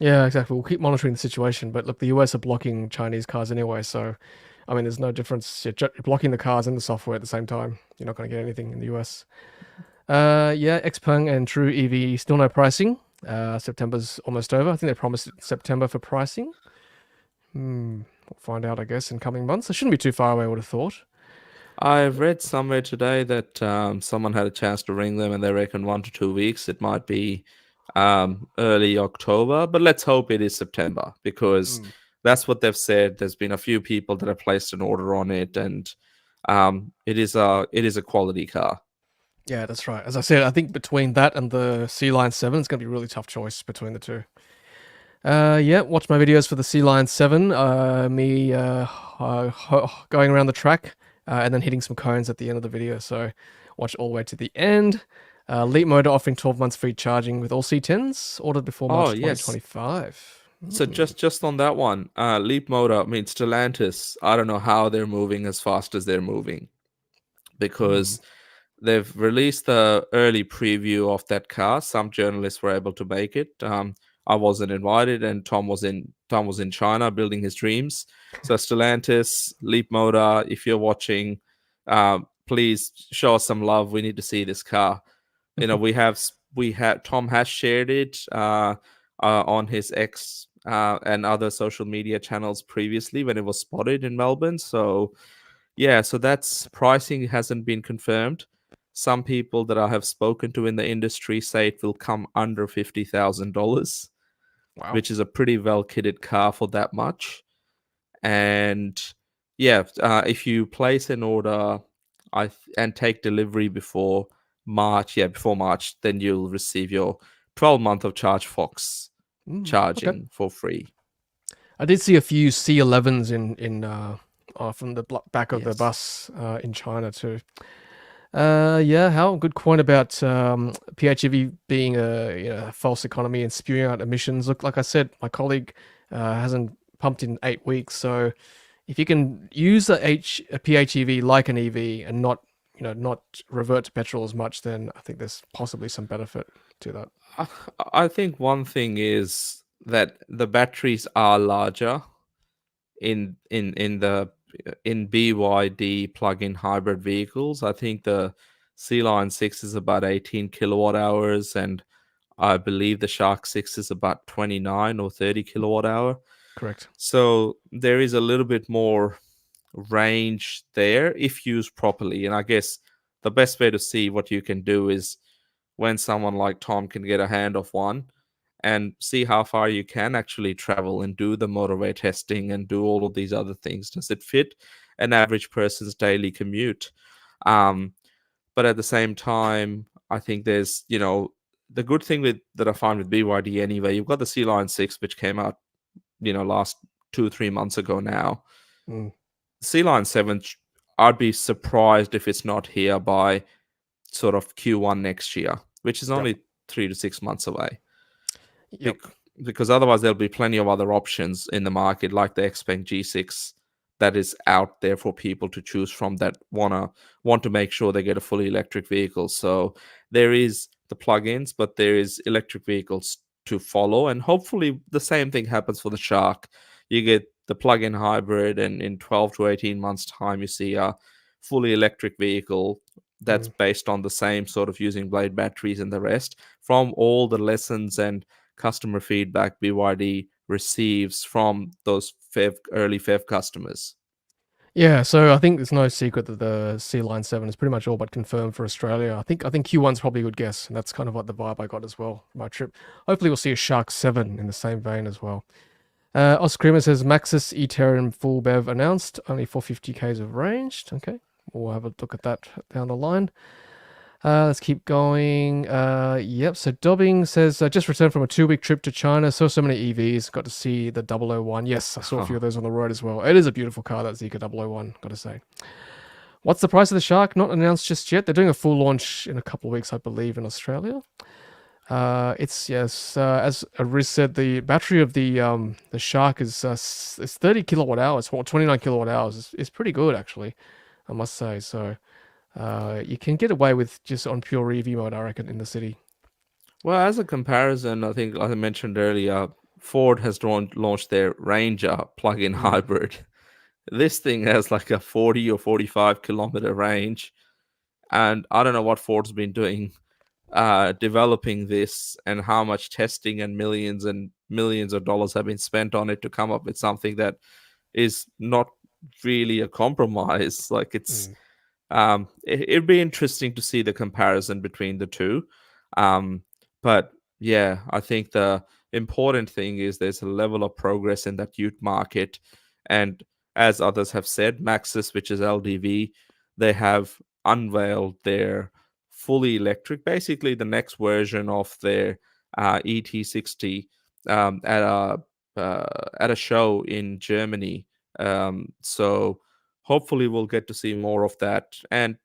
[SPEAKER 1] Yeah, exactly. We'll keep monitoring the situation, but look, the US are blocking Chinese cars anyway, so I mean, there's no difference. You're blocking the cars and the software at the same time. You're not going to get anything in the US. Yeah, Xpeng and True EV still no pricing. September's almost over. I think they promised September for pricing. We'll find out, I guess, in coming months. It shouldn't be too far away, I would have thought.
[SPEAKER 2] I've read somewhere today that someone had a chance to ring them and they reckon 1 to 2 weeks. It might be early October, but let's hope it is September because
[SPEAKER 1] Mm.
[SPEAKER 2] that's what they've said. There's been a few people that have placed an order on it, and it is a quality car.
[SPEAKER 1] Yeah, that's right. As I said, I think between that and the Sea Lion 7, it's going to be a really tough choice between the two. Yeah, watch my videos for the Sea Lion 7. Me going around the track and then hitting some cones at the end of the video. So watch all the way to the end. Leap Motor offering 12 months free charging with all C10s, ordered before
[SPEAKER 2] Oh
[SPEAKER 1] March
[SPEAKER 2] yes.
[SPEAKER 1] 2025.
[SPEAKER 2] So
[SPEAKER 1] Mm.
[SPEAKER 2] just on that one, Leap Motor, I mean Stellantis. I don't know how they're moving as fast as they're moving
[SPEAKER 1] Mm.
[SPEAKER 2] because they've released the early preview of that car. Some journalists were able to make it. I wasn't invited, and Tom was in China building his dreams. So Stellantis, Leap Motor, if you're watching, please show us some love. We need to see this car. We had Tom has shared it on his X and other social media channels previously when it was spotted in Melbourne. So yeah, so that's pricing hasn't been confirmed. Some people that I have spoken to in the industry say it will come under $50,000,
[SPEAKER 1] Wow.
[SPEAKER 2] which is a pretty well kitted car for that much. And yeah, if you place an order, and take delivery before March, before March, then you'll receive your 12 month of ChargeFox
[SPEAKER 1] Okay.
[SPEAKER 2] charging for free.
[SPEAKER 1] I did see a few C11s from the back of the
[SPEAKER 2] Yes.
[SPEAKER 1] bus in China too. Yeah, Hal, good point about PHEV being a false economy and spewing out emissions. Look, like I said, my colleague hasn't pumped in 8 weeks, so if you can use a PHEV like an EV and not revert to petrol as much, then I think there's possibly some benefit to that.
[SPEAKER 2] I I think one thing is that the batteries are larger in BYD plug-in hybrid vehicles. I think the Sea Lion 6 is about 18 kilowatt hours, and I believe the Shark 6 is about 29 or 30 kilowatt hour.
[SPEAKER 1] Correct.
[SPEAKER 2] So there is a little bit more range there if used properly. And I guess the best way to see what you can do is when someone like Tom can get a hand of one and see how far you can actually travel and do the motorway testing and do all of these other things. Does it fit an average person's daily commute? Um, but at the same time, I think there's, the good thing that I find with BYD anyway, you've got the Sea Lion 6, which came out, last 2 3 months ago now.
[SPEAKER 1] Mm,
[SPEAKER 2] Sea Lion 7, I'd be surprised if it's not here by sort of Q1 next year, which is
[SPEAKER 1] yep.
[SPEAKER 2] only 3 to 6 months away.
[SPEAKER 1] Yep.
[SPEAKER 2] Because otherwise there'll be plenty of other options in the market, like the Xpeng G6, that is out there for people to choose from that want to make sure they get a fully electric vehicle. So there is the plugins, but there is electric vehicles to follow, and hopefully the same thing happens for the Shark. You get the plug-in hybrid, and in 12 to 18 months time you see a fully electric vehicle that's
[SPEAKER 1] Mm.
[SPEAKER 2] based on the same sort of using blade batteries and the rest, from all the lessons and customer feedback BYD receives from those early FEV customers.
[SPEAKER 1] Yeah, so I think it's no secret that the Sea Line 7 is pretty much all but confirmed for Australia. I think Q1's probably a good guess, and that's kind of what the vibe I got as well from my trip. Hopefully we'll see a Shark 7 in the same vein as well. Oscar says Maxis E-Terran full BEV announced, only 450 k's of range. Okay, we'll have a look at that down the line. Let's keep going. Yep. So Dobbing says, just returned from a 2-week trip to China. Saw so many EVs. Got to see the 001. Yes, I saw a few of those on the road as well. It is a beautiful car, that Zeekr 001, got to say. What's the price of the Shark? Not announced just yet. They're doing a full launch in a couple of weeks, I believe, in Australia. It's yes, as Riz said, the battery of the Shark is 30 kilowatt hours, or 29 kilowatt hours. Is pretty good actually, I must say. So you can get away with just on pure EV mode, I reckon, in the city.
[SPEAKER 2] Well, as a comparison, I think, like I mentioned earlier, Ford has launched their Ranger plug-in
[SPEAKER 1] Mm,
[SPEAKER 2] hybrid. This thing has like a 40 or 45-kilometer range, and I don't know what Ford's been doing developing this and how much testing and millions of dollars have been spent on it to come up with something that is not really a compromise. Like it's
[SPEAKER 1] mm.
[SPEAKER 2] it'd be interesting to see the comparison between the two. Um, but yeah, I think the important thing is there's a level of progress in that youth market. And as others have said, Maxis, which is LDV, they have unveiled their fully electric, basically the next version of their ET60 um, at a at a show in Germany. So hopefully we'll get to see more of that, and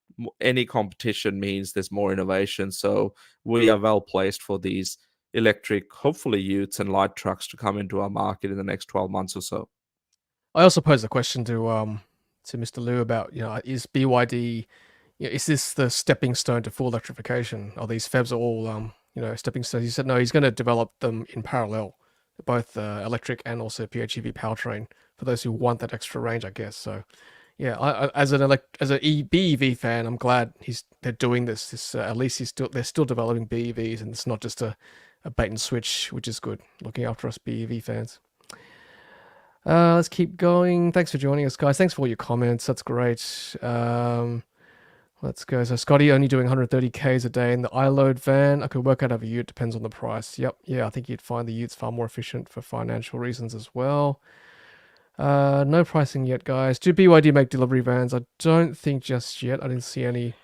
[SPEAKER 2] any competition means there's more innovation, so we are well placed for these electric, hopefully utes and light trucks to come into our market in the next 12 months or so.
[SPEAKER 1] I also posed the question to Mr. Liu about, is BYD, is this the stepping stone to full electrification? Are these fabs all stepping stones? He said no, he's going to develop them in parallel, both electric and also PHEV powertrain for those who want that extra range, I guess. So yeah, as as a BEV fan, I'm glad they're doing this. At least they're still developing BEVs, and it's not just a bait and switch, which is good. Looking after us BEV fans. Let's keep going. Thanks for joining us, guys. Thanks for all your comments. That's great. Let's go. So Scotty only doing 130 Ks a day in the iLoad van. I could work out of a ute. Depends on the price. Yep. Yeah, I think you'd find the utes far more efficient for financial reasons as well. No pricing yet, guys. Do BYD make delivery vans? I don't think just yet. I didn't see any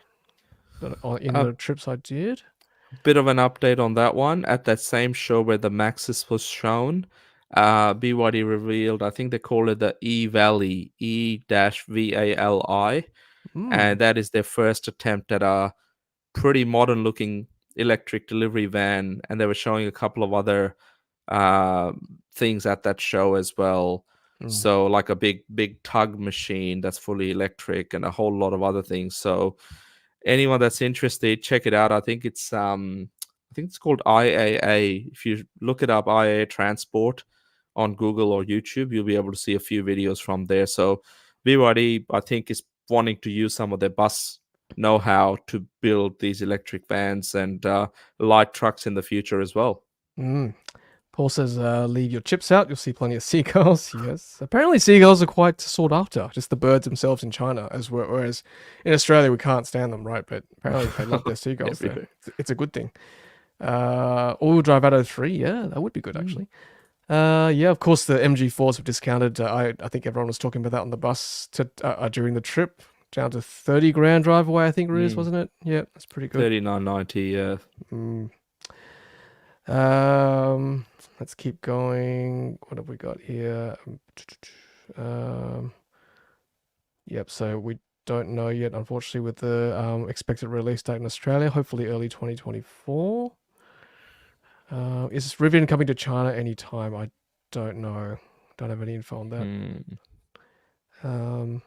[SPEAKER 1] in
[SPEAKER 2] A
[SPEAKER 1] the trips I did.
[SPEAKER 2] bit of an update on that one. At that same show where the Maxis was shown, BYD revealed, I think they call it the E Valley, E-VALI,
[SPEAKER 1] Hmm.
[SPEAKER 2] and that is their first attempt at a pretty modern looking electric delivery van. And they were showing a couple of other uh, things at that show as well.
[SPEAKER 1] Mm.
[SPEAKER 2] So like a big tug machine that's fully electric and a whole lot of other things. So anyone that's interested, check it out. I think it's called IAA. If you look it up, IAA Transport on Google or YouTube, you'll be able to see a few videos from there. So BYD, I think, is wanting to use some of their bus know-how to build these electric vans and light trucks in the future as well.
[SPEAKER 1] Mm. Paul says, leave your chips out. You'll see plenty of seagulls. Yes. Apparently, seagulls are quite sought after, just the birds themselves in China, whereas in Australia, we can't stand them, right? But apparently, they love their
[SPEAKER 2] Yeah,
[SPEAKER 1] seagulls
[SPEAKER 2] we
[SPEAKER 1] there.
[SPEAKER 2] do.
[SPEAKER 1] It's a good thing. All-wheel drive Atto 3. Yeah, that would be good,
[SPEAKER 2] Mm.
[SPEAKER 1] actually. Yeah, of course, the MG4s have discounted. I think everyone was talking about that on the bus during the trip, down to 30 grand drive away, I think it is,
[SPEAKER 2] Mm.
[SPEAKER 1] wasn't it? Yeah, that's pretty good.
[SPEAKER 2] 39.90. Yeah.
[SPEAKER 1] Mm. Um, let's keep going. What have we got here? Um, yep. So we don't know yet, unfortunately, with the expected release date in Australia. Hopefully, early 2024. Is Rivian coming to China anytime? I don't know. Don't have any info on that.
[SPEAKER 2] Mm.
[SPEAKER 1] Um,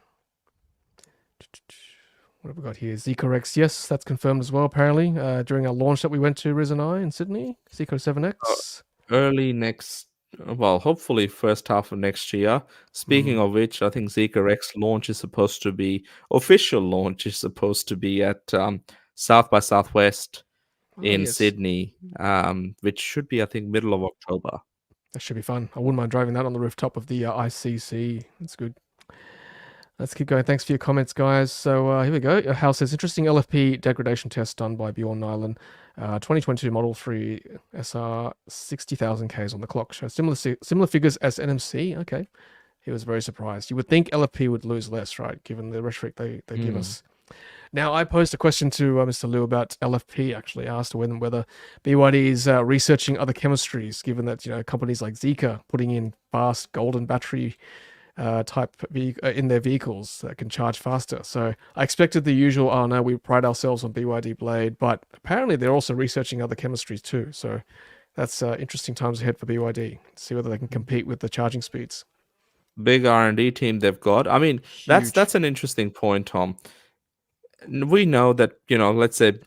[SPEAKER 1] what have we got here? Zeekr X. Yes, that's confirmed as well. Apparently, during our launch that we went to, Riz and I in Sydney, Zeekr 7X.
[SPEAKER 2] Early next, well, hopefully first half of next year. Speaking
[SPEAKER 1] Mm.
[SPEAKER 2] of which, I think Zika X launch is supposed to be official launch is supposed to be at South by Southwest
[SPEAKER 1] Oh
[SPEAKER 2] in
[SPEAKER 1] yes.
[SPEAKER 2] Sydney, which should be, I think, middle of October.
[SPEAKER 1] That should be fun. I wouldn't mind driving that on the rooftop of the ICC. That's good. Let's keep going. Thanks for your comments, guys. So here we go. Your house says interesting LFP degradation test done by Bjorn Nyland. 2022 Model 3 SR 60,000 Ks on the clock. Shows similar figures as NMC. Okay. He was very surprised. You would think LFP would lose less, right? Given the rhetoric they give
[SPEAKER 2] Hmm.
[SPEAKER 1] us. Now, I posed a question to Mr. Liu about LFP. Actually, I asked whether BYD is researching other chemistries, given that companies like Zeekr putting in fast golden battery in their vehicles that can charge faster. So I expected the usual. Oh no, we pride ourselves on BYD Blade, but apparently they're also researching other chemistries too. So that's interesting times ahead for BYD. See whether they can compete with the charging speeds.
[SPEAKER 2] Big R&D team they've got. I mean,
[SPEAKER 1] Huge.
[SPEAKER 2] that's an interesting point, Tom. We know that, let's say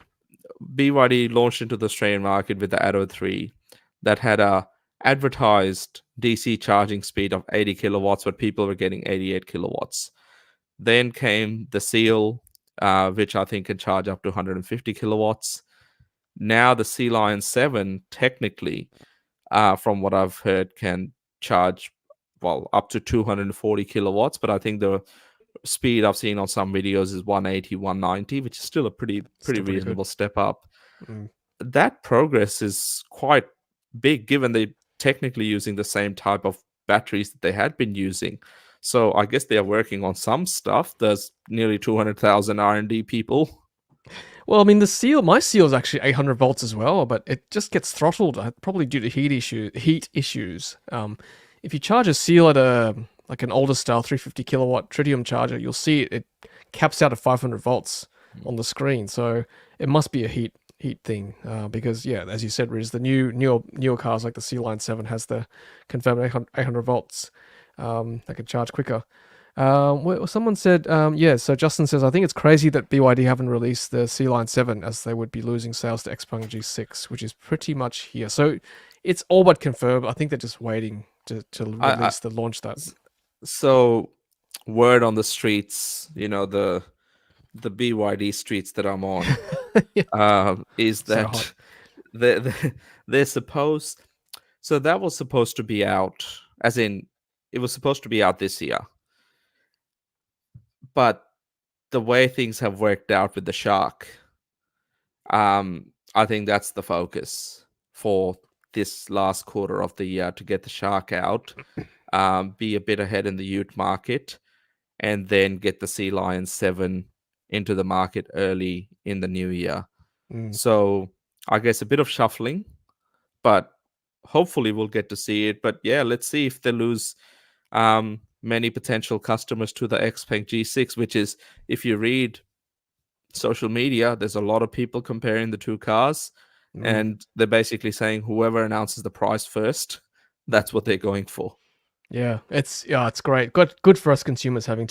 [SPEAKER 2] BYD launched into the Australian market with the Atto 3 that had a advertised DC charging speed of 80 kilowatts, but people were getting 88 kilowatts. Then came the Seal, which I think can charge up to 150 kilowatts. Now the Sea Lion 7, technically, from what I've heard, can charge up to 240 kilowatts, but I think the speed I've seen on some videos is 180, 190, which is still a pretty
[SPEAKER 1] Still pretty good.
[SPEAKER 2] reasonable step up.
[SPEAKER 1] Mm.
[SPEAKER 2] That progress is quite big given they're technically using the same type of batteries that they had been using. So I guess they are working on some stuff. There's nearly 200,000 R&D people.
[SPEAKER 1] Well, I mean, my seal is actually 800 volts as well, but it just gets throttled, probably due to heat issues. If you charge a seal at like an older style 350 kilowatt tritium charger, you'll see it caps out at 500 volts on the screen. So it must be a heat thing, because yeah, as you said, Riz, the newer cars like the Sea Line 7 has the confirmed 800 volts that can charge quicker. Someone said, yeah, so Justin says, I think it's crazy that BYD haven't released the Sea Line 7 as they would be losing sales to Xpeng G6, which is pretty much here. So it's all but confirmed. I think they're just waiting to
[SPEAKER 2] I,
[SPEAKER 1] release the launch that.
[SPEAKER 2] so word on the streets, the BYD streets that I'm on,
[SPEAKER 1] Yeah,
[SPEAKER 2] is
[SPEAKER 1] so hot.
[SPEAKER 2] that they're supposed. So that was supposed to be out, as in, it was supposed to be out this year. But the way things have worked out with the shark, I think that's the focus for this last quarter of the year, to get the shark out, be a bit ahead in the Ute market, and then get the Sea Lion 7 into the market early in the new year.
[SPEAKER 1] Mm.
[SPEAKER 2] So I guess a bit of shuffling, but hopefully we'll get to see it. But yeah, let's see if they lose many potential customers to the Xpeng G6, which is, if you read social media, there's a lot of people comparing the two cars,
[SPEAKER 1] Mm.
[SPEAKER 2] and they're basically saying whoever announces the price first, that's what they're going for.
[SPEAKER 1] Yeah, it's great. Good for us consumers having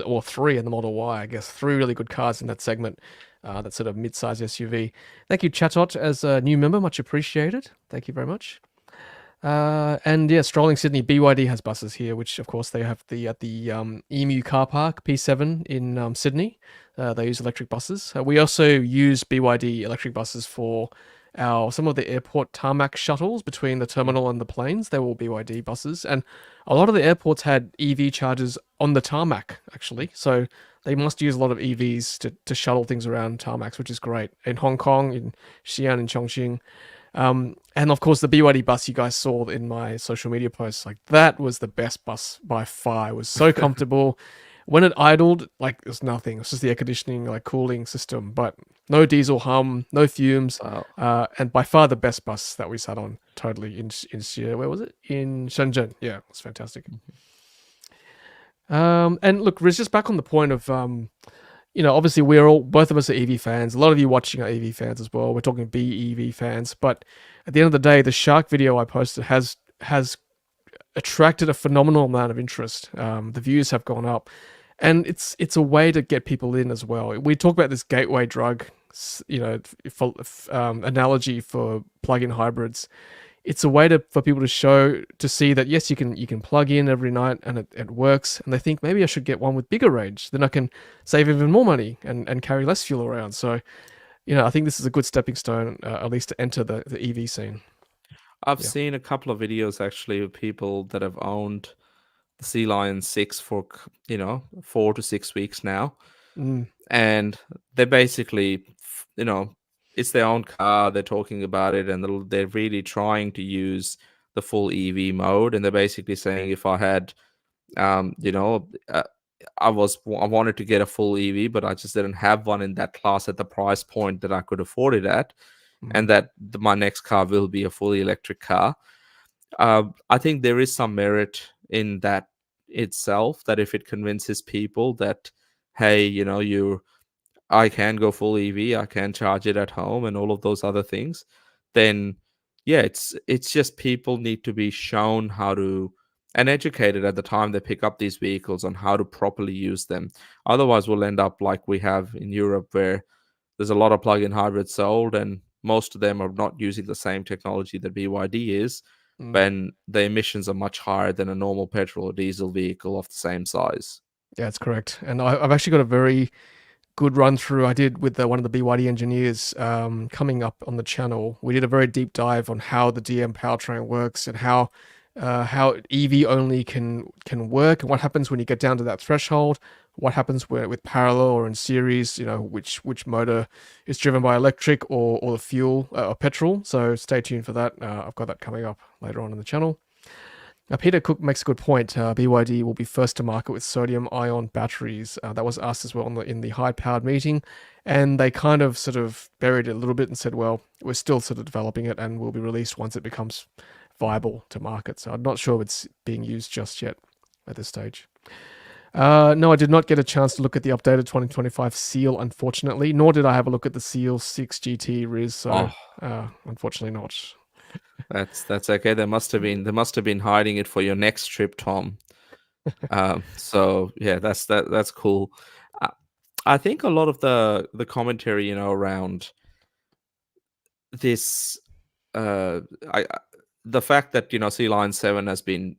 [SPEAKER 1] or three in the Model Y. I guess three really good cars in that segment, that sort of mid-size SUV. Thank you, Chatot, as a new member, much appreciated. Thank you very much. And yeah, strolling Sydney, BYD has buses here, which of course they have at the Emu car park P7 in Sydney. They use electric buses. We also use BYD electric buses for some of the airport tarmac shuttles between the terminal and the planes. They were all BYD buses, and a lot of the airports had EV chargers on the tarmac actually. So they must use a lot of EVs to shuttle things around tarmacs, which is great. In Hong Kong, in Xi'an, in Chongqing. And of course, the BYD bus you guys saw in my social media posts, like that was the best bus by far. It was so comfortable. When it idled, like it was nothing. It was just the air conditioning, like cooling system, but no diesel hum, no fumes,
[SPEAKER 2] Wow.
[SPEAKER 1] and by far the best bus that we sat on. Totally where was it? In Shenzhen. Yeah, it was fantastic. And look, Riz, just back on the point of obviously both of us are EV fans. A lot of you watching are EV fans as well. We're talking BEV fans, but at the end of the day, the shark video I posted has attracted a phenomenal amount of interest. The views have gone up, and it's a way to get people in as well. We talk about this gateway drug, analogy for plug-in hybrids. It's a way for people to see that yes, you can plug in every night and it works, and they think maybe I should get one with bigger range, then I can save even more money and carry less fuel around. So I think this is a good stepping stone, at least to enter the EV scene.
[SPEAKER 2] I've
[SPEAKER 1] Yeah.
[SPEAKER 2] seen a couple of videos actually of people that have owned the Sea Lion 6 for 4 to 6 weeks now,
[SPEAKER 1] Mm.
[SPEAKER 2] and they're basically, it's their own car. They're talking about it, and they're really trying to use the full EV mode. And they're basically saying, if I had, I wanted to get a full EV, but I just didn't have one in that class at the price point that I could afford it at,
[SPEAKER 1] Mm,
[SPEAKER 2] and that my next car will be a fully electric car. I think there is some merit in that itself. That if it convinces people that, hey, I can go full EV, I can charge it at home, and all of those other things, then yeah, it's just people need to be shown how to and educated at the time they pick up these vehicles on how to properly use them. Otherwise, we'll end up like we have in Europe, where there's a lot of plug-in hybrids sold, and most of them are not using the same technology that BYD is,
[SPEAKER 1] mm.
[SPEAKER 2] when the emissions are much higher than a normal petrol or diesel vehicle of the same size.
[SPEAKER 1] Yeah, that's correct. And I've actually got a very good run through I did with one of the BYD engineers coming up on the channel. We did a very deep dive on how the DM powertrain works and how EV only can work, and what happens when you get down to that threshold. What happens with parallel or in series? Which motor is driven by electric or the fuel or petrol. So stay tuned for that. I've got that coming up later on in the channel. Now, Peter Cook makes a good point. BYD will be first to market with sodium-ion batteries. That was asked as well in the high-powered meeting, and they kind of sort of buried it a little bit and said, "Well, we're still sort of developing it, and will be released once it becomes viable to market." So I'm not sure if it's being used just yet at this stage. No, I did not get a chance to look at the updated 2025 Seal, unfortunately, nor did I have a look at the Seal 6 GT Riz. So
[SPEAKER 2] Oh,
[SPEAKER 1] unfortunately, not.
[SPEAKER 2] that's okay. They must have been hiding it for your next trip, Tom. So yeah, that's cool. I, I think a lot of the commentary, around this, uh, the fact that Sea Lion 7 has been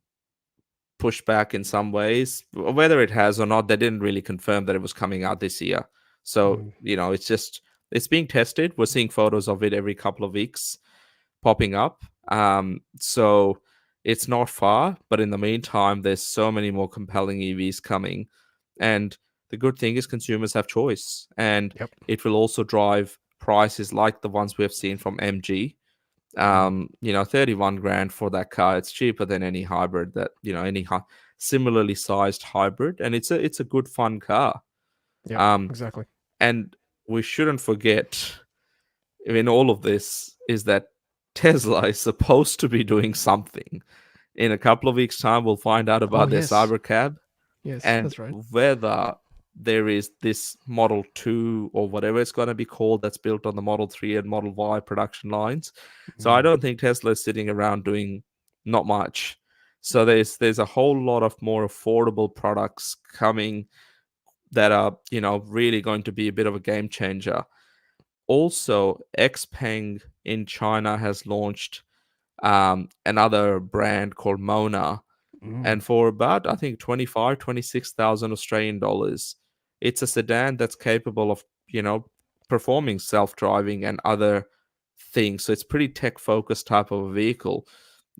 [SPEAKER 2] pushed back in some ways, whether it has or not, they didn't really confirm that it was coming out this year. So
[SPEAKER 1] Mm,
[SPEAKER 2] it's being tested. We're seeing photos of it every couple of weeks popping up. So it's not far, but in the meantime, there's so many more compelling EVs coming. And the good thing is consumers have choice, and
[SPEAKER 1] yep.
[SPEAKER 2] it will also drive prices like the ones we have seen from MG.
[SPEAKER 1] Mm,
[SPEAKER 2] 31 grand for that car. It's cheaper than any hybrid that, similarly sized hybrid. And it's a good fun car.
[SPEAKER 1] yep.
[SPEAKER 2] Um,
[SPEAKER 1] Exactly.
[SPEAKER 2] and we shouldn't forget in all of this is that Tesla is supposed to be doing something. In a couple of weeks' time, we'll find out
[SPEAKER 1] Oh
[SPEAKER 2] about their
[SPEAKER 1] yes,
[SPEAKER 2] Cybercab,
[SPEAKER 1] yes,
[SPEAKER 2] and
[SPEAKER 1] that's right.
[SPEAKER 2] whether there is this Model 2 or whatever it's going to be called that's built on the Model 3 and Model Y production lines. So I
[SPEAKER 1] Mm,
[SPEAKER 2] don't think Tesla is sitting around doing not much. So there's a whole lot of more affordable products coming that are, really going to be a bit of a game changer. Also, Xpeng in China has launched another brand called Mona,
[SPEAKER 1] mm,
[SPEAKER 2] and for about, I think, 26,000 Australian dollars, it's a sedan that's capable of, performing self-driving and other things. So it's pretty tech-focused type of a vehicle,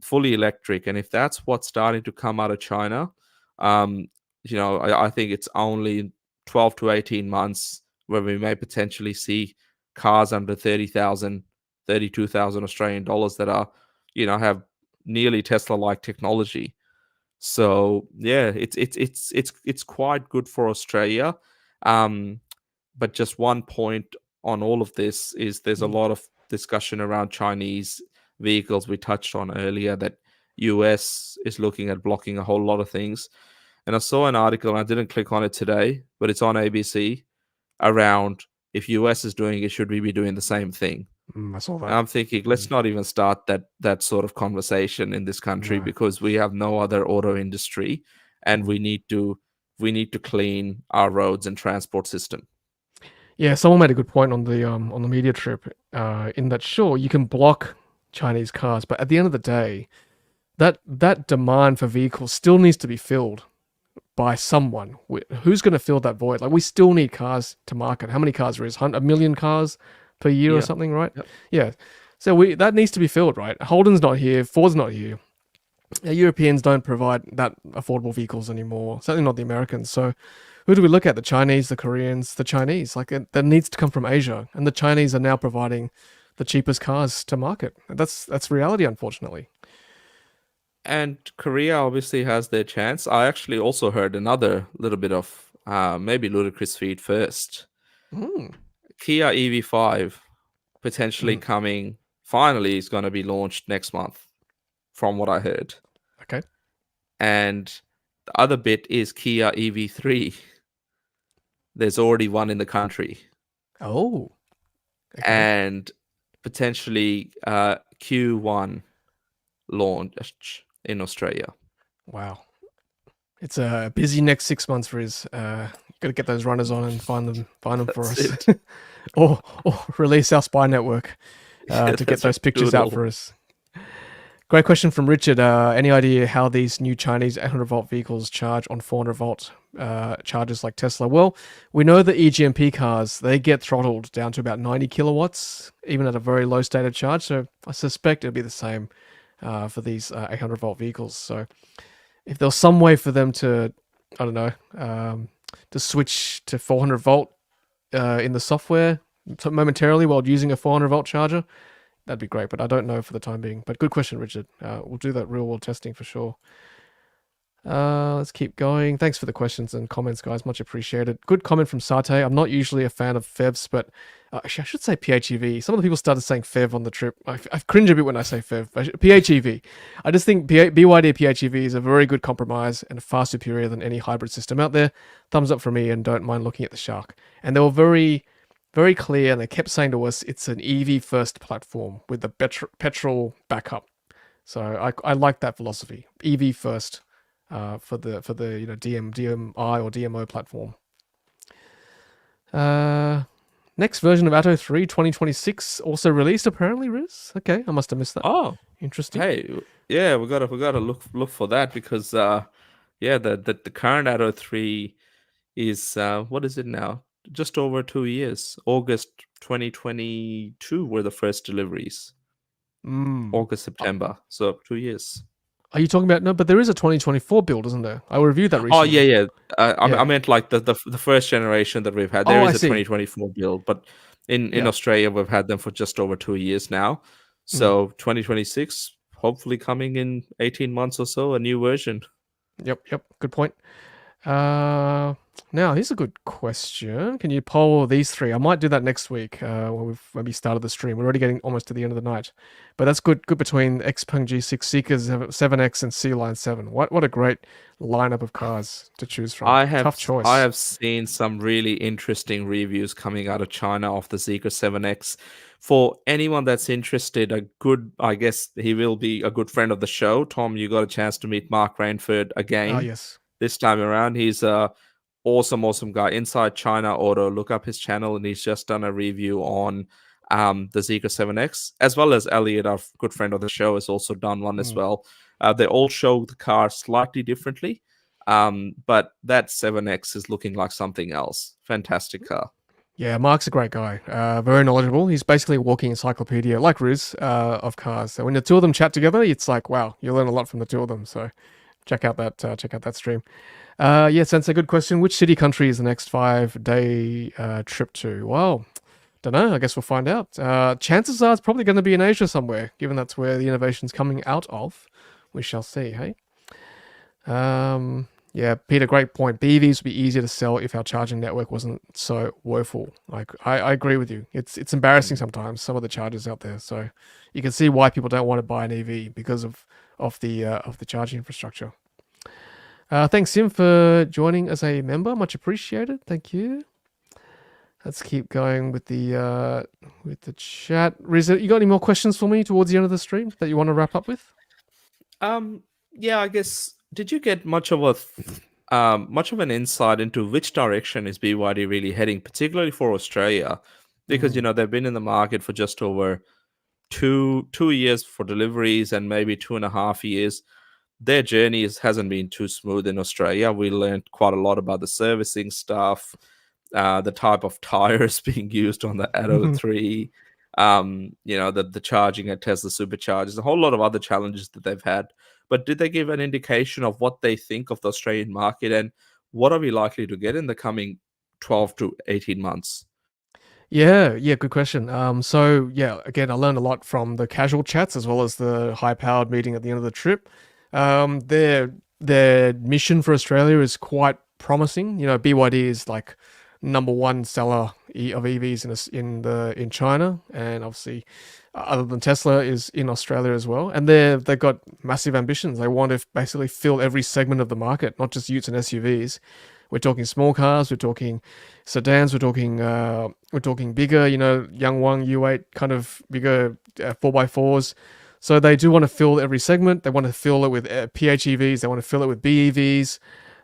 [SPEAKER 2] fully electric. And if that's what's starting to come out of China, um, I think it's only 12 to 18 months where we may potentially see cars under 30,000, 32,000 Australian dollars that are, have nearly Tesla-like technology. So yeah, it's quite good for Australia. Um, but just one point on all of this is there's a
[SPEAKER 1] mm,
[SPEAKER 2] lot of discussion around Chinese vehicles we touched on earlier, that US is looking at blocking a whole lot of things. And I saw an article, and I didn't click on it today, but it's on ABC, around if US is doing it, should we be doing the same thing?
[SPEAKER 1] I saw that.
[SPEAKER 2] I'm thinking, let's
[SPEAKER 1] Mm,
[SPEAKER 2] not even start that sort of conversation in this country,
[SPEAKER 1] no.
[SPEAKER 2] because we have no other auto industry, and
[SPEAKER 1] Mm.
[SPEAKER 2] we need to clean our roads and transport system.
[SPEAKER 1] Yeah, someone made a good point on the media trip. In that, sure, you can block Chinese cars, but at the end of the day, that demand for vehicles still needs to be filled by someone. Who's going to fill that void? Like, we still need cars to market. How many cars there is? A million cars per year or
[SPEAKER 2] Yeah.
[SPEAKER 1] something, right?
[SPEAKER 2] Yep.
[SPEAKER 1] Yeah. So we that needs to be filled, right? Holden's not here. Ford's not here. Europeans don't provide that affordable vehicles anymore. Certainly not the Americans. So who do we look at? The Chinese, the Koreans, the Chinese. Like, that needs to come from Asia, and the Chinese are now providing the cheapest cars to market. That's reality, unfortunately.
[SPEAKER 2] And Korea obviously has their chance. I actually also heard another little bit of maybe Ludicrous Feed first.
[SPEAKER 1] Mm,
[SPEAKER 2] Kia EV5 potentially
[SPEAKER 1] mm,
[SPEAKER 2] coming. Finally, is going to be launched next month, from what I heard.
[SPEAKER 1] okay.
[SPEAKER 2] And the other bit is Kia EV3. There's already one in the country,
[SPEAKER 1] Oh, okay.
[SPEAKER 2] and potentially Q1 launch in Australia.
[SPEAKER 1] Wow. It's a busy next 6 months, Riz. You got to get those runners on and find them for
[SPEAKER 2] That's
[SPEAKER 1] us,
[SPEAKER 2] it.
[SPEAKER 1] or release our spy network
[SPEAKER 2] Yeah,
[SPEAKER 1] to get
[SPEAKER 2] that's right.
[SPEAKER 1] those pictures out
[SPEAKER 2] Doodle.
[SPEAKER 1] for us. Great question from Richard. Any idea how these new Chinese 800 volt vehicles charge on 400 volt chargers like Tesla? Well, we know the EGMP cars, they get throttled down to about 90 kilowatts, even at a very low state of charge. So I suspect it'll be the same for these 800 volt vehicles. So if there was some way for them to, I don't know, to switch to 400 volt in the software momentarily while using a 400 volt charger, that'd be great, but I don't know for the time being. But good question, Richard. We'll do that real world testing for sure. Let's keep going. Thanks for the questions and comments, guys. Much appreciated. Good comment from Sate. I'm not usually a fan of FEVs, but actually, I should say PHEV. Some of the people started saying FEV on the trip. I cringe a bit when I say FEV. PHEV. I just think BYD PHEV is a very good compromise and far superior than any hybrid system out there. Thumbs up for me, and don't mind looking at the shark. And they were very, very clear, and they kept saying to us it's an EV first platform with the petrol backup. So I like that philosophy. EV first for the DMI or DMO platform. Next version of Atto 3 2026 also released apparently, Riz. Okay, I must have missed that.
[SPEAKER 2] Oh,
[SPEAKER 1] Interesting.
[SPEAKER 2] hey, yeah, we gotta look for that because yeah, the current Atto 3 is what is it now? Just over 2 years. August 2022 were the first deliveries.
[SPEAKER 1] Mm.
[SPEAKER 2] August, September. So 2 years.
[SPEAKER 1] Are you talking about no? But there is a 2024 build, isn't there? I reviewed that
[SPEAKER 2] Oh yeah,
[SPEAKER 1] recently.
[SPEAKER 2] yeah. I
[SPEAKER 1] Yeah.
[SPEAKER 2] meant like the first generation that we've had. There
[SPEAKER 1] Oh, I
[SPEAKER 2] is a
[SPEAKER 1] see.
[SPEAKER 2] 2024 build, but in
[SPEAKER 1] Yeah.
[SPEAKER 2] Australia we've had them for just over 2 years now.
[SPEAKER 1] Mm.
[SPEAKER 2] So 2026, hopefully coming in 18 months or so, a new version.
[SPEAKER 1] Yep. Yep. Good point. Uh, Now here's a good question. Can you poll these three? I might do that next week when we've maybe started the stream. We're already getting almost to the end of the night, but that's good. Good between Xpeng G6 Seekers 7X and C Line 7. What a great lineup of cars to choose from. Tough
[SPEAKER 2] I
[SPEAKER 1] choice.
[SPEAKER 2] have seen some really interesting reviews coming out of China of the Zeekr 7X. For anyone that's interested, a good, I guess he will be a good friend of the show. Tom, you got a chance to meet Mark Rainford
[SPEAKER 1] Ah,
[SPEAKER 2] again
[SPEAKER 1] yes.
[SPEAKER 2] this time around. He's a awesome guy. Inside China Auto, look up his channel, and he's just done a review on the Zeekr 7X, as well as Elliot, our good friend of the show, has also done one as
[SPEAKER 1] Mm.
[SPEAKER 2] well. They all show the car slightly differently, but that 7X is looking like something else. Fantastic car.
[SPEAKER 1] Yeah, Mark's a great guy. Very knowledgeable. He's basically a walking encyclopedia, like Riz, of cars. So when the two of them chat together, it's like, wow, you learn a lot from the two of them. So check out that stream. Yeah, Sensei, good question. Which city country is the next 5 day trip to? Well, don't know. I guess we'll find out. Chances are it's probably going to be in Asia somewhere, given that's where the innovation's coming out of. We shall see. Hey. Yeah, Peter, great point. BEVs would be easier to sell if our charging network wasn't so woeful. Like, I agree with you. It's embarrassing sometimes, some of the chargers out there. So you can see why people don't want to buy an EV because of the charging infrastructure. Thanks, Sim, for joining as a member. Much appreciated. Thank you. Let's keep going with the chat. Riz, you got any more questions for me towards the end of the stream that you want to wrap up with?
[SPEAKER 2] Yeah, I guess. Did you get much of an insight into which direction is BYD really heading, particularly for Australia? Because
[SPEAKER 1] Mm.
[SPEAKER 2] they've been in the market for just over two years for deliveries and maybe 2.5 years. Their journey hasn't been too smooth in Australia. We learned quite a lot about the servicing stuff, the type of tires being used on the Atto 3, the charging at Tesla superchargers, a whole lot of other challenges that they've had. But did they give an indication of what they think of the Australian market and what are we likely to get in the coming 12 to 18 months?
[SPEAKER 1] Yeah, good question. So yeah, again, I learned a lot from the casual chats as well as the high-powered meeting at the end of the trip. Their mission for Australia is quite promising. You know, BYD is like number one seller of EVs in China, and obviously, other than Tesla, is in Australia as well. And they've got massive ambitions. They want to basically fill every segment of the market, not just Utes and SUVs. We're talking small cars. We're talking sedans. We're talking bigger. You know, Yangwang U8 kind of bigger 4x4s. So they do want to fill every segment. They want to fill it with PHEVs. They want to fill it with BEVs,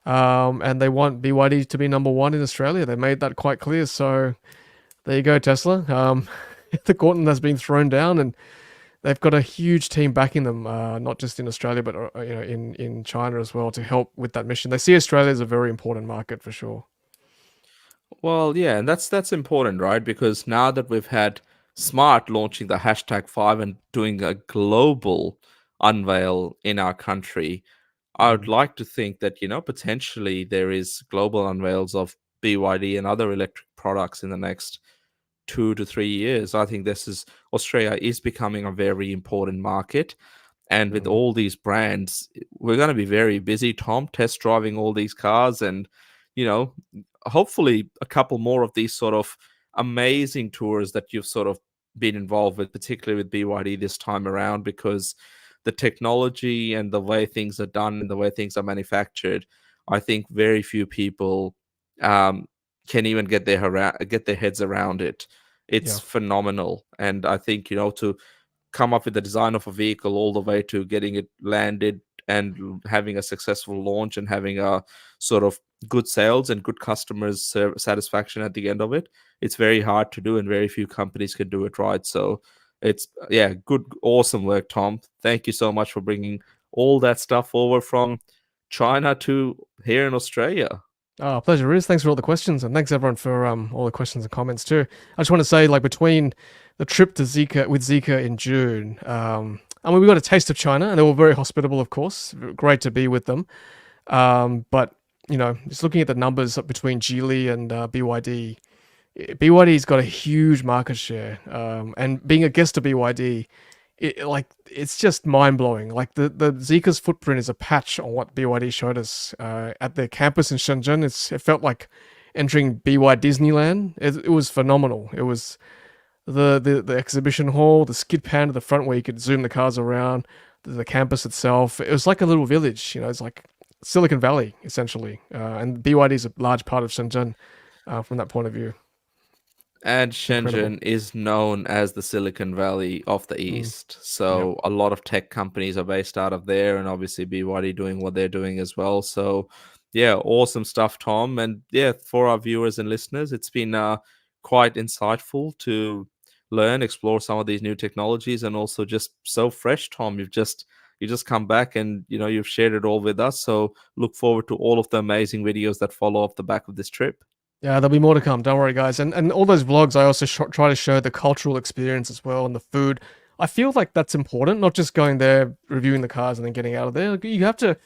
[SPEAKER 1] and they want BYD to be number one in Australia. They made that quite clear. So there you go, Tesla. The gauntlet has been thrown down, and they've got a huge team backing them, not just in Australia, but in China as well, to help with that mission. They see Australia as a very important market for sure.
[SPEAKER 2] Well, yeah, and that's important, right? Because now that we've had Smart launching the #5 and doing a global unveil in our country, I would
[SPEAKER 1] Mm.
[SPEAKER 2] like to think that, potentially there is global unveils of BYD and other electric products in the next 2 to 3 years. I think this is Australia is becoming a very important market. And with
[SPEAKER 1] Mm.
[SPEAKER 2] all these brands, we're going to be very busy, Tom, test driving all these cars and, you know, hopefully a couple more of these sort of amazing tours that you've sort of been involved with, particularly with BYD this time around, because the technology and the way things are done and the way things are manufactured, I think very few people um, can even get their heads around it. It's
[SPEAKER 1] Yeah.
[SPEAKER 2] phenomenal, and I think to come up with the design of a vehicle all the way to getting it landed and having a successful launch and having a sort of good sales and good customers satisfaction at the end of it, it's very hard to do and very few companies can do it right. So it's, yeah, good, awesome work, Tom. Thank you so much for bringing all that stuff over from China to here in Australia.
[SPEAKER 1] Oh, pleasure, Riz. Thanks for all the questions, and thanks everyone for all the questions and comments too. I just want to say, like, between the trip to Zika with Zika in June, I mean, we got a taste of China, and they were very hospitable, of course. Great to be with them. But just looking at the numbers between Geely and BYD, BYD's got a huge market share, and being a guest of BYD, it's just mind blowing. Like the Zika's footprint is a patch on what BYD showed us at their campus in Shenzhen. It felt like entering BY Disneyland. It was phenomenal. It was the exhibition hall, the skid pan to the front where you could zoom the cars around, the campus itself. It was like a little village. It's like Silicon Valley essentially, and BYD is a large part of Shenzhen from that point of view.
[SPEAKER 2] And
[SPEAKER 1] Incredible.
[SPEAKER 2] Shenzhen is known as the Silicon Valley of the
[SPEAKER 1] Mm,
[SPEAKER 2] East.
[SPEAKER 1] yep.
[SPEAKER 2] So a lot of tech companies are based out of there, and obviously BYD doing what they're doing as well. So, yeah, awesome stuff, Tom. And yeah, for our viewers and listeners, it's been quite insightful to learn, explore some of these new technologies, and also just so fresh, Tom. You just come back and you've shared it all with us. So look forward to all of the amazing videos that follow off the back of this trip.
[SPEAKER 1] Yeah, there'll be more to come. Don't worry, guys. And all those vlogs, I also try to show the cultural experience as well and the food. I feel like that's important, not just going there, reviewing the cars, and then getting out of there. Like, you have to,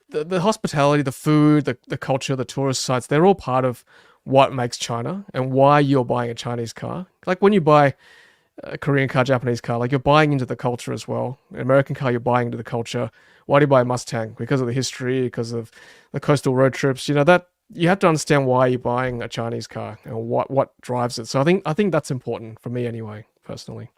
[SPEAKER 1] the hospitality, the food, the culture, the tourist sites, they're all part of what makes China and why you're buying a Chinese car. Like when you buy a Korean car, Japanese car, like you're buying into the culture as well. An American car, you're buying into the culture. Why do you buy a Mustang? Because of the history, because of the coastal road trips. That you have to understand why you're buying a Chinese car and what drives it. So I think that's important for me anyway, personally.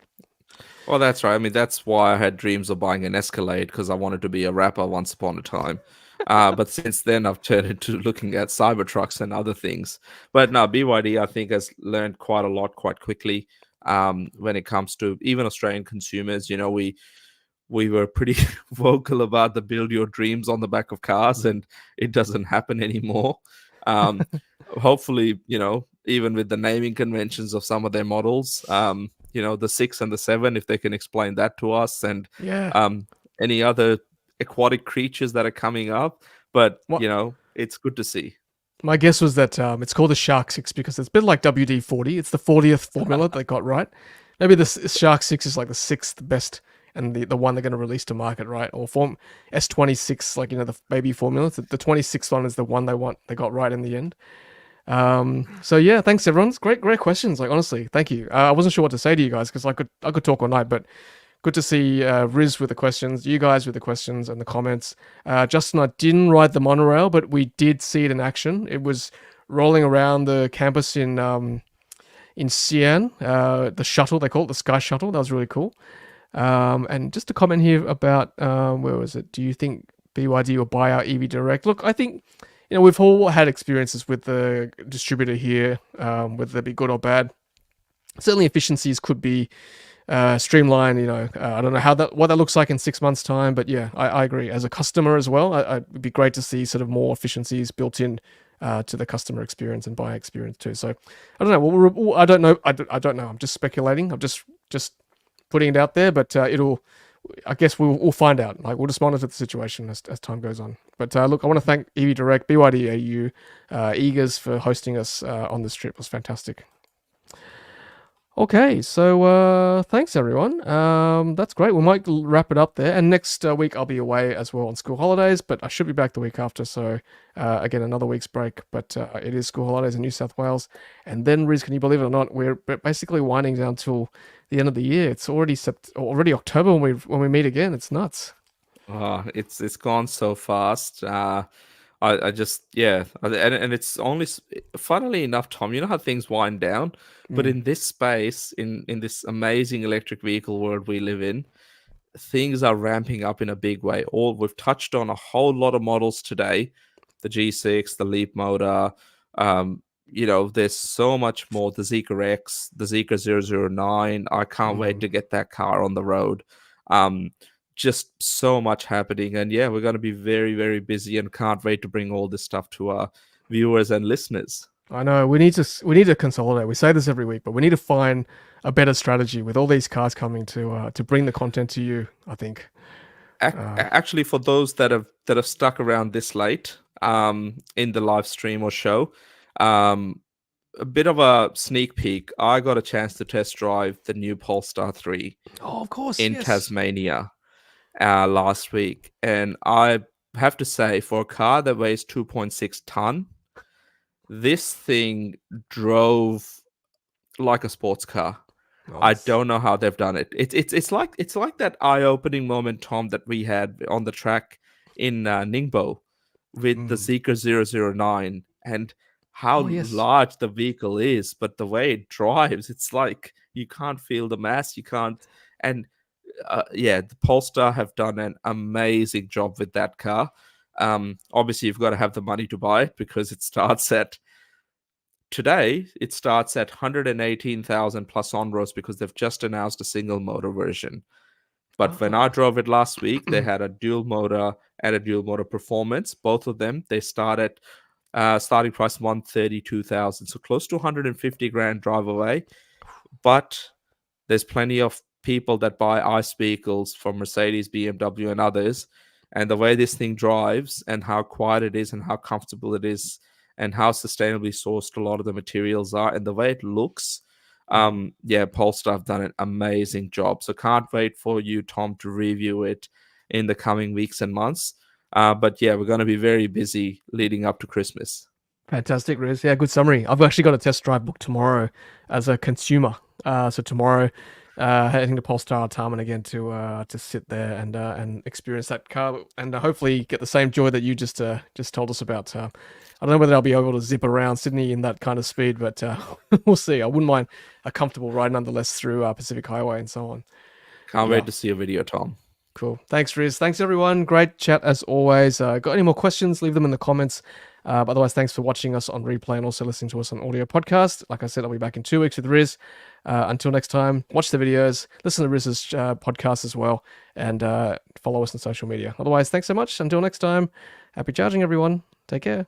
[SPEAKER 2] Well, that's right. I mean, that's why I had dreams of buying an Escalade because I wanted to be a rapper once upon a time. But since then, I've turned into looking at Cybertrucks and other things. But no, BYD, I think, has learned quite a lot quite quickly when it comes to even Australian consumers. We were pretty vocal about the build your dreams on the back of cars, and it doesn't happen anymore. Um, Hopefully, even with the naming conventions of some of their models, the 6 and the 7, if they can explain that to us, and
[SPEAKER 1] Yeah.
[SPEAKER 2] um, any other aquatic creatures that are coming up. But,
[SPEAKER 1] What
[SPEAKER 2] it's good to see.
[SPEAKER 1] my guess was that it's called the Shark Six because it's a bit like WD-40. It's the 40th formula they got right. Maybe the Shark Six is like the sixth best and the one they're going to release to market, right? Or form S26, like the baby formula. The 26th one is the one they got right in the end. So yeah, thanks everyone. It's great questions. Like honestly, thank you. I wasn't sure what to say to you guys because I could talk all night, but good to see Riz with the questions, you guys with the questions and the comments. Justin, I didn't ride the monorail, but we did see it in action. It was rolling around the campus in Xi'an, the shuttle, they call it the Sky Shuttle. That was really cool. And just a comment here about, where was it? Do you think BYD will buy our EV Direct? Look, I think, we've all had experiences with the distributor here, whether they be good or bad. Certainly efficiencies could be streamlined. I don't know what that looks like in 6 months' time, but yeah, I agree. As a customer as well, it'd be great to see sort of more efficiencies built in to the customer experience and buyer experience too. So I don't know. I don't know. I don't know. I'm just speculating. I'm just putting it out there, but I guess we'll find out. Like, we'll just monitor the situation as time goes on. But look, I want to thank EV Direct, BYD AU, Eagers for hosting us on this trip. It was fantastic. Okay, so thanks everyone. That's great. We might wrap it up there. And next week I'll be away as well on school holidays, but I should be back the week after. So again, another week's break. But it is school holidays in New South Wales. And then, Riz, can you believe it or not, we're basically winding down till the end of the year. It's already October when we meet again. It's nuts.
[SPEAKER 2] It's gone so fast. I just, yeah, and it's only, funnily enough, Tom, you know how things wind down, but in this space, in this amazing electric vehicle world we live in, things are ramping up in a big way. We've touched on a whole lot of models today, the G6, the Leap motor. There's so much more. The Zeekr X, the Zeekr 009. I can't wait to get that car on the road. Just so much happening, and yeah, we're going to be very, very busy, and can't wait to bring all this stuff to our viewers and listeners.
[SPEAKER 1] I know we need to consolidate. We say this every week, but we need to find a better strategy with all these cars coming to bring the content to you. I think.
[SPEAKER 2] Actually, for those that have stuck around this late in the live stream or show, a bit of a sneak peek. I got a chance to test drive the new Polestar 3.
[SPEAKER 1] Oh, of course,
[SPEAKER 2] in
[SPEAKER 1] yes.
[SPEAKER 2] Tasmania last week, and I have to say, for a car that weighs 2.6 ton, this thing drove like a sports car. Nice. I don't know how they've done it. It's like that eye-opening moment, Tom, that we had on the track in Ningbo with the Zeekr 009, and how large the vehicle is, but the way it drives, it's like you can't feel the mass. You can't, and the Polestar have done an amazing job with that car. Obviously, you've got to have the money to buy it, because it starts at 118,000 plus on-roads, because they've just announced a single motor version. But when I drove it last week, they had a dual motor and a dual motor performance. Both of them, they start at starting price 132,000, so close to 150 grand drive away. But there's plenty of people that buy ICE vehicles from Mercedes, BMW, and others, and the way this thing drives, and how quiet it is, and how comfortable it is, and how sustainably sourced a lot of the materials are, and the way it looks, Polestar have done an amazing job. So can't wait for you, Tom, to review it in the coming weeks and months. But yeah, we're going to be very busy leading up to Christmas.
[SPEAKER 1] Fantastic, Riz. Yeah, good summary. I've actually got a test drive booked tomorrow as a consumer. So tomorrow, heading to Polestar Tarman again to sit there and experience that car, and hopefully get the same joy that you just told us about. I don't know whether I'll be able to zip around Sydney in that kind of speed, but we'll see. I wouldn't mind a comfortable ride nonetheless through Pacific Highway and so on.
[SPEAKER 2] Can't wait to see a video, Tom.
[SPEAKER 1] Cool. Thanks, Riz. Thanks, everyone. Great chat as always. Got any more questions? Leave them in the comments. Otherwise, thanks for watching us on replay and also listening to us on audio podcast. Like I said, I'll be back in 2 weeks with Riz. Until next time, watch the videos, listen to Riz's podcast as well, and follow us on social media. Otherwise, thanks so much. Until next time, happy charging, everyone. Take care.